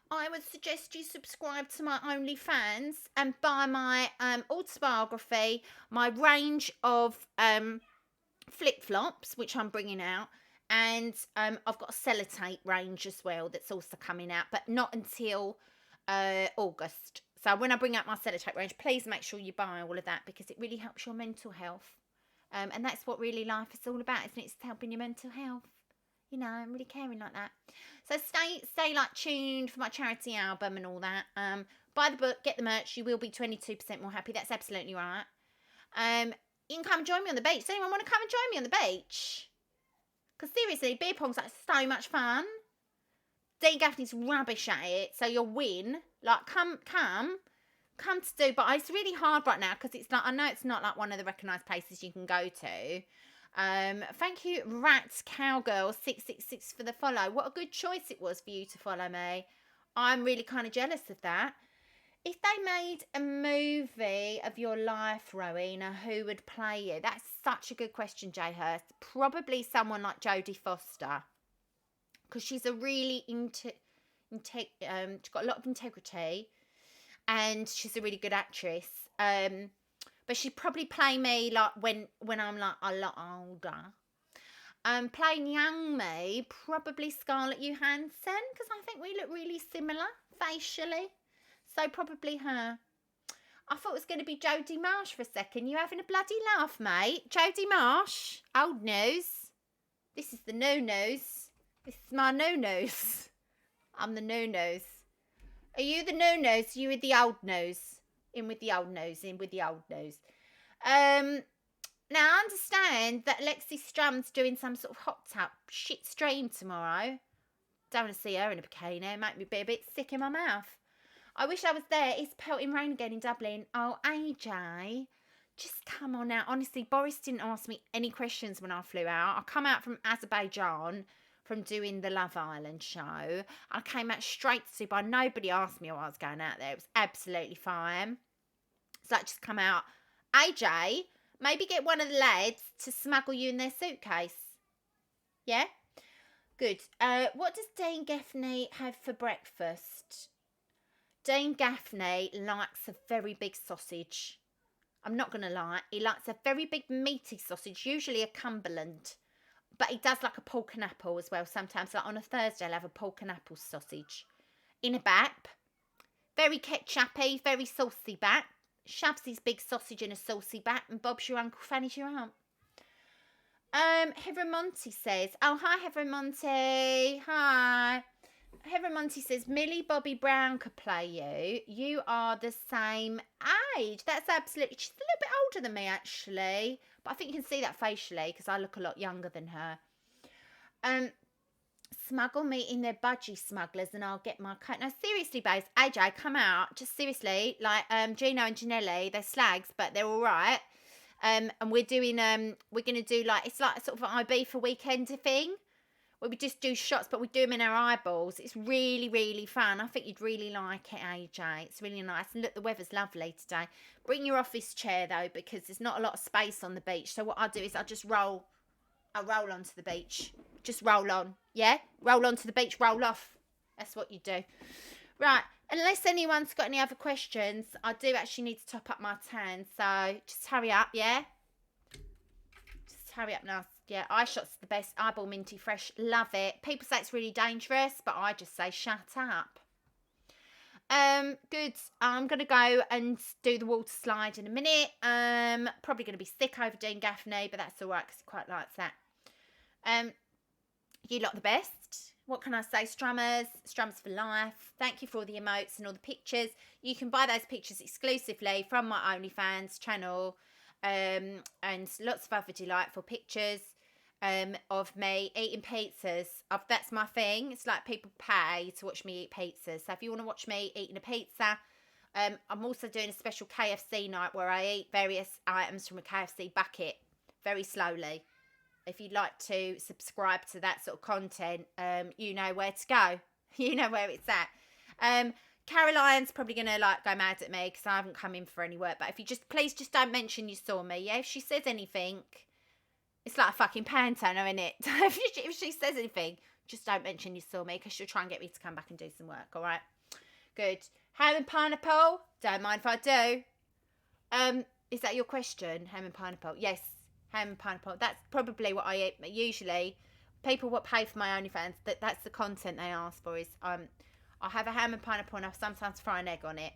I would suggest you subscribe to my OnlyFans and buy my autobiography, my range of flip-flops, which I'm bringing out, and I've got a sellotape range as well that's also coming out, but not until August. So when I bring out my sellotape range, please make sure you buy all of that because it really helps your mental health. And that's what really life is all about, isn't it? It's helping your mental health. You know, I'm really caring like that. So stay like tuned for my charity album and all that. Buy the book, get the merch. You will be 22% more happy. That's absolutely right. You can come and join me on the beach. Does anyone want to come and join me on the beach? Because seriously, beer pong's like so much fun. Dane Gaffney's rubbish at it, so you'll win. Like, come to do. But it's really hard right now because it's like, I know it's not like one of the recognised places you can go to. Thank you, Rat Cowgirl 666 for the follow. What a good choice it was for you to follow me. I'm really kind of jealous of that. If they made a movie of your life, Rowena, who would play you? That's such a good question, Jay Hurst. Probably someone like Jodie Foster, because she's a really she's got a lot of integrity, and she's a really good actress. But she'd probably play me like when I'm like a lot older. Playing young me, probably Scarlett Johansson, because I think we look really similar facially. So probably her. I thought it was going to be Jodie Marsh for a second. You having a bloody laugh, mate? Jodie Marsh, old news. This is the no news. This is my no news. I'm the no nose. Are you the no nose? You with the old nose. In with the old nose. In with the old nose. Now I understand that Lexi Strum's doing some sort of hot tub shit stream tomorrow. Don't want to see her in a bikini. Make me be a bit sick in my mouth. I wish I was there. It's pelting rain again in Dublin. Oh, AJ, just come on now. Honestly, Boris didn't ask me any questions when I flew out. I come out from Azerbaijan from doing the Love Island show. I came out straight to Dubai. Nobody asked me why I was going out there. It was absolutely fine. So I just come out. AJ, maybe get one of the lads to smuggle you in their suitcase. Yeah? Good. What does Dane Gaffney have for breakfast? Dane Gaffney likes a very big sausage. I'm not going to lie. He likes a very big meaty sausage, usually a Cumberland. But he does like a pork and apple as well sometimes. Like on a Thursday, I'll have a pork and apple sausage. In a bap. Very ketchupy, very saucy bap. Shoves his big sausage in a saucy bap and Bob's your uncle, Fanny's your aunt. Heather Monty says, oh, hi, Heather Monty. Hi. Heather Monty says, Millie Bobby Brown could play you. You are the same age. That's absolutely... She's a little bit older than me, actually. But I think you can see that facially because I look a lot younger than her. Smuggle me in their budgie smugglers and I'll get my coat. Now, seriously, babes, AJ, come out. Just seriously, like Gino and Janelli, they're slags, but they're all right. And we're doing, we're going to do like, it's like sort of an Ibiza weekend thing. Where we just do shots, but we do them in our eyeballs. It's really, really fun. I think you'd really like it, AJ. It's really nice. And look, the weather's lovely today. Bring your office chair, though, because there's not a lot of space on the beach. So what I'll do is I'll roll onto the beach. Just roll on, yeah? Roll onto the beach, roll off. That's what you do. Right, unless anyone's got any other questions, I do actually need to top up my tan. So just hurry up, yeah? Just hurry up now. Yeah, eye shots the best. Eyeball minty fresh. Love it. People say it's really dangerous, but I just say shut up. Good. I'm going to go and do the water slide in a minute. Probably going to be sick over Dane Gaffney, but that's all right because he quite likes that. You lot the best. What can I say? Strummers for life. Thank you for all the emotes and all the pictures. You can buy those pictures exclusively from my OnlyFans channel. And lots of other delightful pictures of me eating pizzas. That's my thing. It's like people pay to watch me eat pizzas. So if you want to watch me eating a pizza, I'm also doing a special KFC night where I eat various items from a KFC bucket very slowly. If you'd like to subscribe to that sort of content, you know where to go. You know where it's at. Caroline's probably going to like go mad at me because I haven't come in for any work. But if you please just don't mention you saw me. Yeah, if she says anything, it's like a fucking pantone, isn't it? If she says anything, just don't mention you saw me because she'll try and get me to come back and do some work. All right. Good. Ham and pineapple. Don't mind if I do. Is that your question? Ham and pineapple. Yes. Ham and pineapple. That's probably what I eat. Usually, people what pay for my OnlyFans, that's the content they ask for is I have a ham and pineapple and I sometimes fry an egg on it.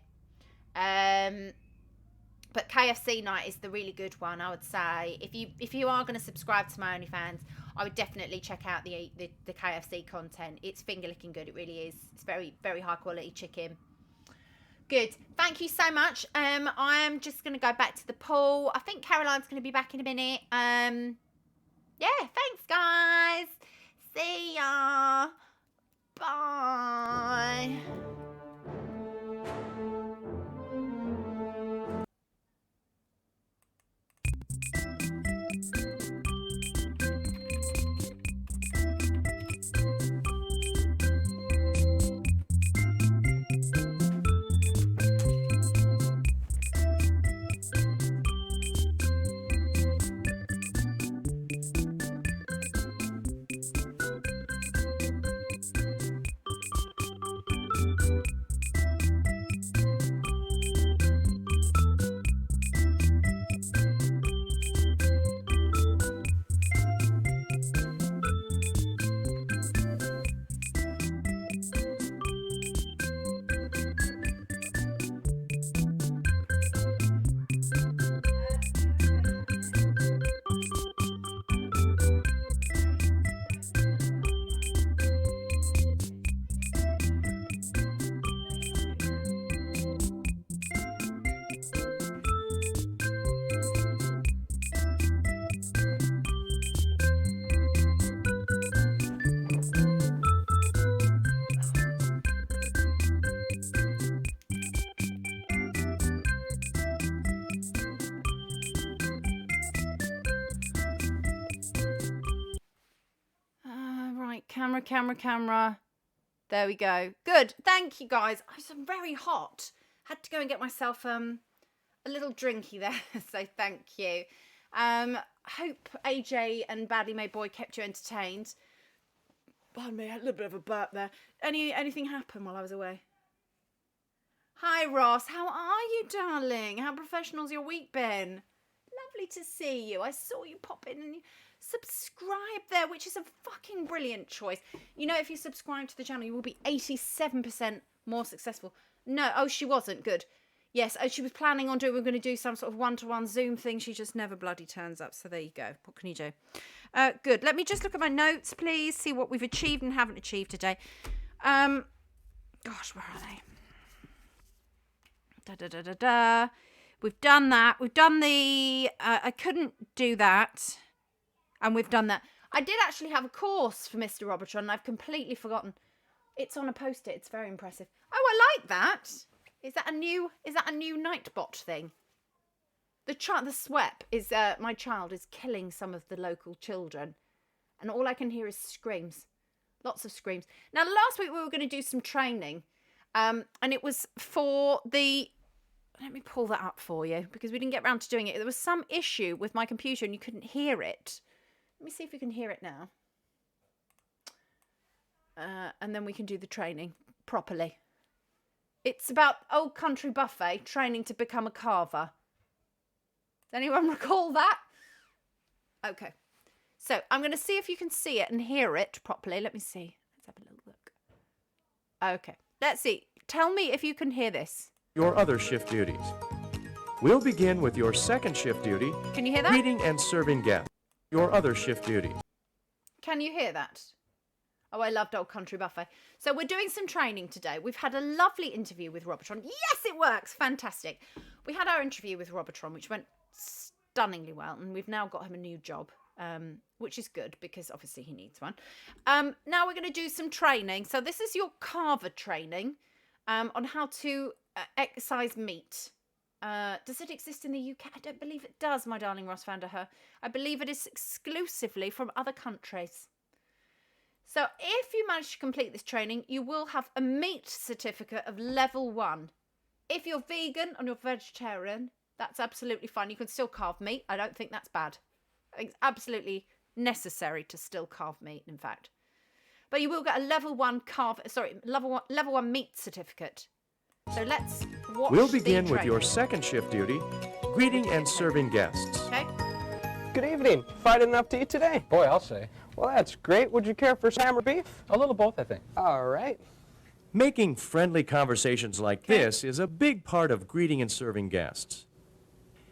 But KFC night is the really good one, I would say. If you are going to subscribe to my OnlyFans, I would definitely check out the KFC content. It's finger licking good, it really is. It's very, very high quality chicken. Good. Thank you so much. I'm just going to go back to the pool. I think Caroline's going to be back in a minute. Yeah, thanks, guys. See ya. Bye. Camera. There we go. Good. Thank you, guys. I'm very hot. Had to go and get myself a little drinky there. So thank you. Hope AJ and Badly Made Boy kept you entertained. Pardon me, I had a little bit of a burp there. Anything happen while I was away? Hi, Ross. How are you, darling? How professional's your week been? Lovely to see you. I saw you pop in and you subscribe there, which is a fucking brilliant choice. You know, if you subscribe to the channel, you will be 87% more successful. No, oh, she wasn't. Good. Yes, she was planning on we're going to do some sort of one-to-one Zoom thing. She just never bloody turns up. So there you go. What can you do? Good. Let me just look at my notes, please. See what we've achieved and haven't achieved today. Gosh, where are they? We've done that. We've done the... I couldn't do that. And we've done that. I did actually have a course for Mr. Robotron, and I've completely forgotten. It's on a post-it. It's very impressive. Oh, I like that. Is that a new Nightbot thing? The SWEP is my child is killing some of the local children, and all I can hear is screams, lots of screams. Now, last week we were going to do some training, and it was for the. Let me pull that up for you because we didn't get around to doing it. There was some issue with my computer and you couldn't hear it. Let me see if we can hear it now. And then we can do the training properly. It's about Old Country Buffet training to become a carver. Does anyone recall that? Okay. So I'm going to see if you can see it and hear it properly. Let me see. Let's have a little look. Okay. Let's see. Tell me if you can hear this. Your other shift duties. We'll begin with your second shift duty. Can you hear that? Greeting and serving guests. Your other shift duties. Can you hear that? Oh, I loved Old Country Buffet. So we're doing some training today. We've had a lovely interview with Robotron. Yes, it works. Fantastic. We had our interview with Robotron, which went stunningly well. And we've now got him a new job, which is good because obviously he needs one. Now we're going to do some training. So this is your carver training on how to excise meat. Does it exist in the UK? I don't believe it does, my darling Ross van der Her. I believe it is exclusively from other countries. So if you manage to complete this training, you will have a meat certificate of level 1. If you're vegan and you're vegetarian, that's absolutely fine. You can still carve meat. I don't think that's bad. It's absolutely necessary to still carve meat, in fact. But you will get a level 1 level 1 meat certificate. So let's watch. We'll begin with your second shift duty, greeting and serving guests. Okay. Good evening. Find enough to eat today? Boy, I'll say. Well, that's great. Would you care for some ham or beef? A little both, I think. All right. Making friendly conversations like this is a big part of greeting and serving guests.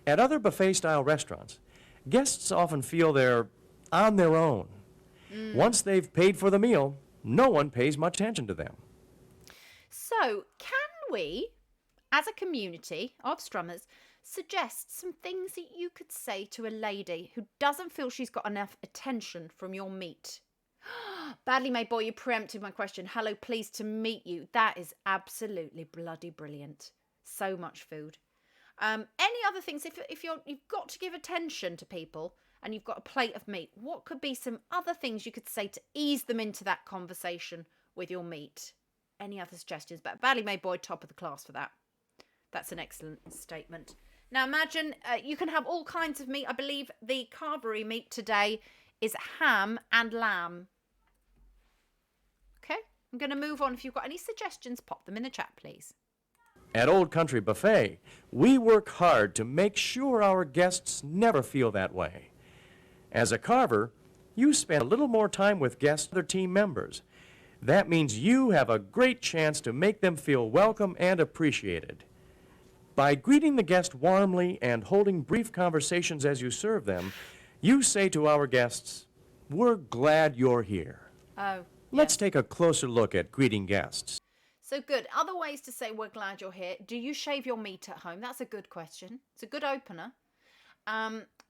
At other buffet-style restaurants, guests often feel they're on their own. Once they've paid for the meal, no one pays much attention to them. So, can we as a community of strummers, suggest some things that you could say to a lady who doesn't feel she's got enough attention from your meat. Badly made boy, you preempted my question. Hello, pleased to meet you. That is absolutely bloody brilliant. So much food. Any other things? If you've got to give attention to people and you've got a plate of meat, what could be some other things you could say to ease them into that conversation with your meat? Any other suggestions? But badly made boy, top of the class for that. That's an excellent statement. Now imagine you can have all kinds of meat. I believe the carvery meat today is ham and lamb. Okay, I'm going to move on. If you've got any suggestions, pop them in the chat, please. At Old Country Buffet, we work hard to make sure our guests never feel that way. As a carver, you spend a little more time with guests and other team members. That means you have a great chance to make them feel welcome and appreciated. By greeting the guest warmly and holding brief conversations as you serve them, you say to our guests, "We're glad you're here." Oh, Let's take a closer look at greeting guests. so good. Other ways to say we're glad you're here. Do you shave your meat at home? That's a good question. It's a good opener.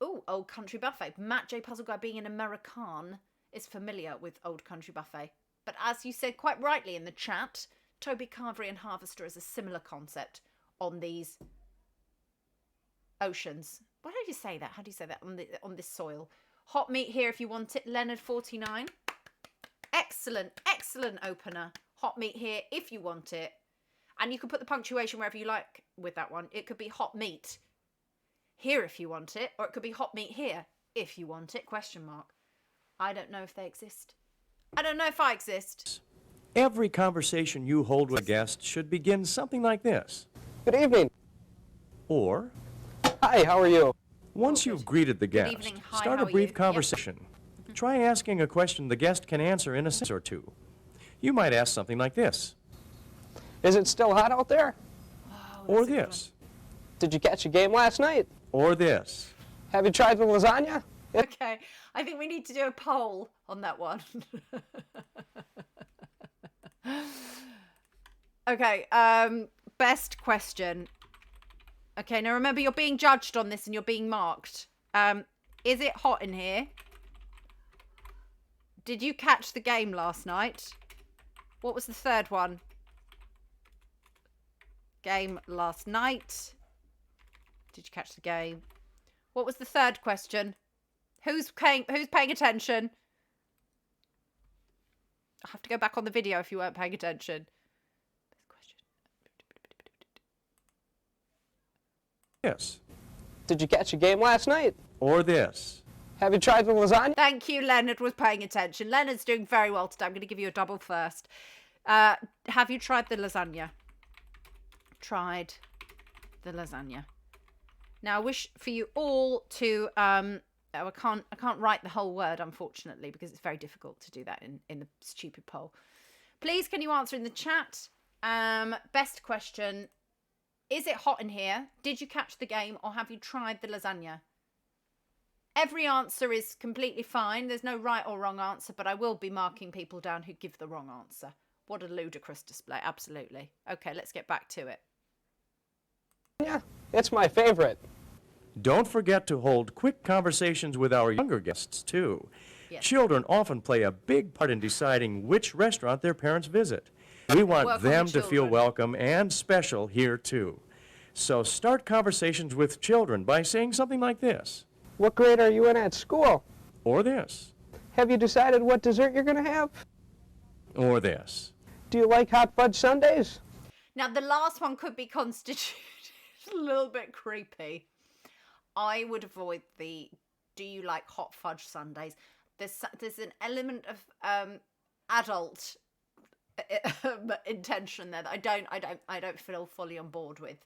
Old Country Buffet. Matt J. Puzzle Guy, being an American, is familiar with Old Country Buffet. But as you said quite rightly in the chat, Toby Carvery and Harvester is a similar concept on these oceans. Why don't you say that? How do you say that on this soil? Hot meat here if you want it. Leonard 49. Excellent opener. Hot meat here if you want it. And you can put the punctuation wherever you like with that one. It could be hot meat here if you want it, or it could be hot meat here if you want it, question mark. I don't know if they exist. I don't know if I exist. Every conversation you hold with a guest should begin something like this. Good evening. Or, Hi, how are you? once you've greeted the guest, evening. Hi, start how a are brief you? conversation. Try asking a question the guest can answer in a sentence or two. You might ask something like this, Is it still hot out there? or this, Did you catch a game last night? or this. Have you tried the lasagna? Okay, I think we need to do a poll on that one. Okay, best question. Okay, now remember you're being judged on this and you're being marked. Is it hot in here? Did you catch the game last night? What was the third one? Game last night. Did you catch the game? What was the third question? Who's paying attention? I'll have to go back on the video if you weren't paying attention. Best question. Yes, Did you catch a game last night? or this. Have you tried the lasagna? Thank you, Leonard was paying attention. Leonard's doing very well today. I'm going to give you a double first. Have you tried the lasagna? Tried the lasagna. Now, I wish for you all to... I can't write the whole word, unfortunately, because it's very difficult to do that in the stupid poll. Please, can you answer in the chat? Best question. Is it hot in here? Did you catch the game, or have you tried the lasagna? Every answer is completely fine. There's no right or wrong answer, but I will be marking people down who give the wrong answer. What a ludicrous display. Absolutely. Okay, let's get back to it. Yeah, it's my favorite. Don't forget to hold quick conversations with our younger guests, too. Yes. Children often play a big part in deciding which restaurant their parents visit. We want Work on them the to feel children. welcome and special here, too. So start conversations with children by saying something like this, What grade are you in at school? or this, Have you decided what dessert you're going to have? or this. Do you like hot fudge sundaes? Now, the last one could be constituted a little bit creepy. I would avoid the do you like hot fudge sundaes. There's an element of adult intention there that I don't feel fully on board with.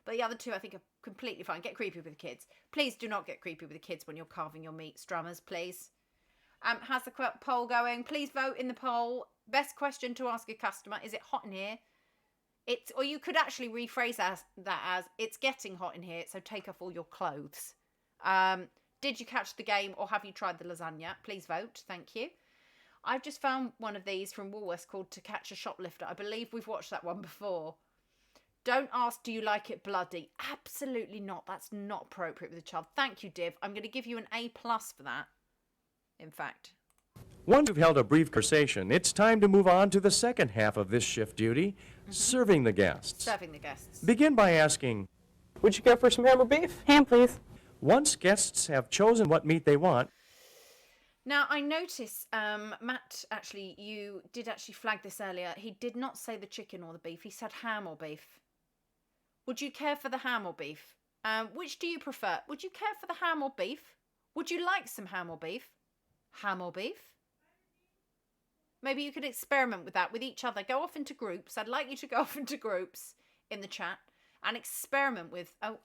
But the other two I think are completely fine. Get creepy with the kids. Please do not get creepy with the kids when you're carving your meat, strummers, please. How's the poll going? Please vote in the poll. Best question to ask a customer: is it hot in here? Or you could actually rephrase that as it's getting hot in here, so take off all your clothes. Did you catch the game, or have you tried the lasagna? Please vote. Thank you. I've just found one of these from Woolworths called To Catch a Shoplifter. I believe we've watched that one before. Don't ask, do you like it bloody? Absolutely not. That's not appropriate with a child. Thank you, Div. I'm going to give you an A+ for that, in fact. Once you've held a brief conversation, it's time to move on to the second half of this shift duty, serving the guests. Serving the guests. Begin by asking, What'd you get for some ham or beef? Ham, please. once guests have chosen what meat they want, Now, I notice, Matt, actually, you did actually flag this earlier. He did not say the chicken or the beef. He said ham or beef. Would you care for the ham or beef? Which do you prefer? Would you care for the ham or beef? Would you like some ham or beef? Ham or beef? Maybe you could experiment with that with each other. Go off into groups. I'd like you to go off into groups in the chat and experiment with... Oh,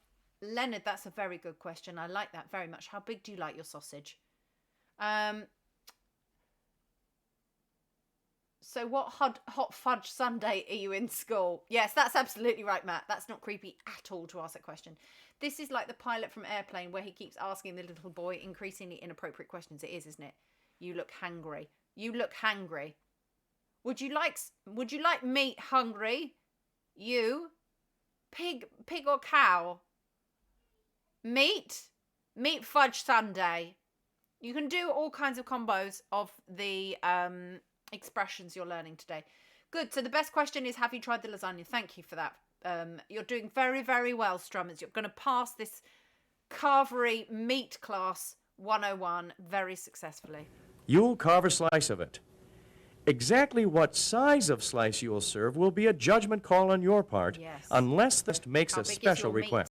Leonard, that's a very good question. I like that very much. How big do you like your sausage? So what hot fudge sundae are you in school? Yes, that's absolutely right, Matt. That's not creepy at all to ask that question. This is like the pilot from Airplane where he keeps asking the little boy increasingly inappropriate questions. It is, isn't it? You look hangry. You look hangry. Would you like meat hungry? You? Pig or cow? Meat fudge sundae. You can do all kinds of combos of the expressions you're learning today. Good. So the best question is, have you tried the lasagna? Thank you for that. You're doing very, very well, Strummers. You're going to pass this carvery meat class 101 very successfully. you'll carve a slice of it. Exactly what size of slice you will serve will be a judgment call on your part, Yes. unless the guest makes How a big is special your meat? request.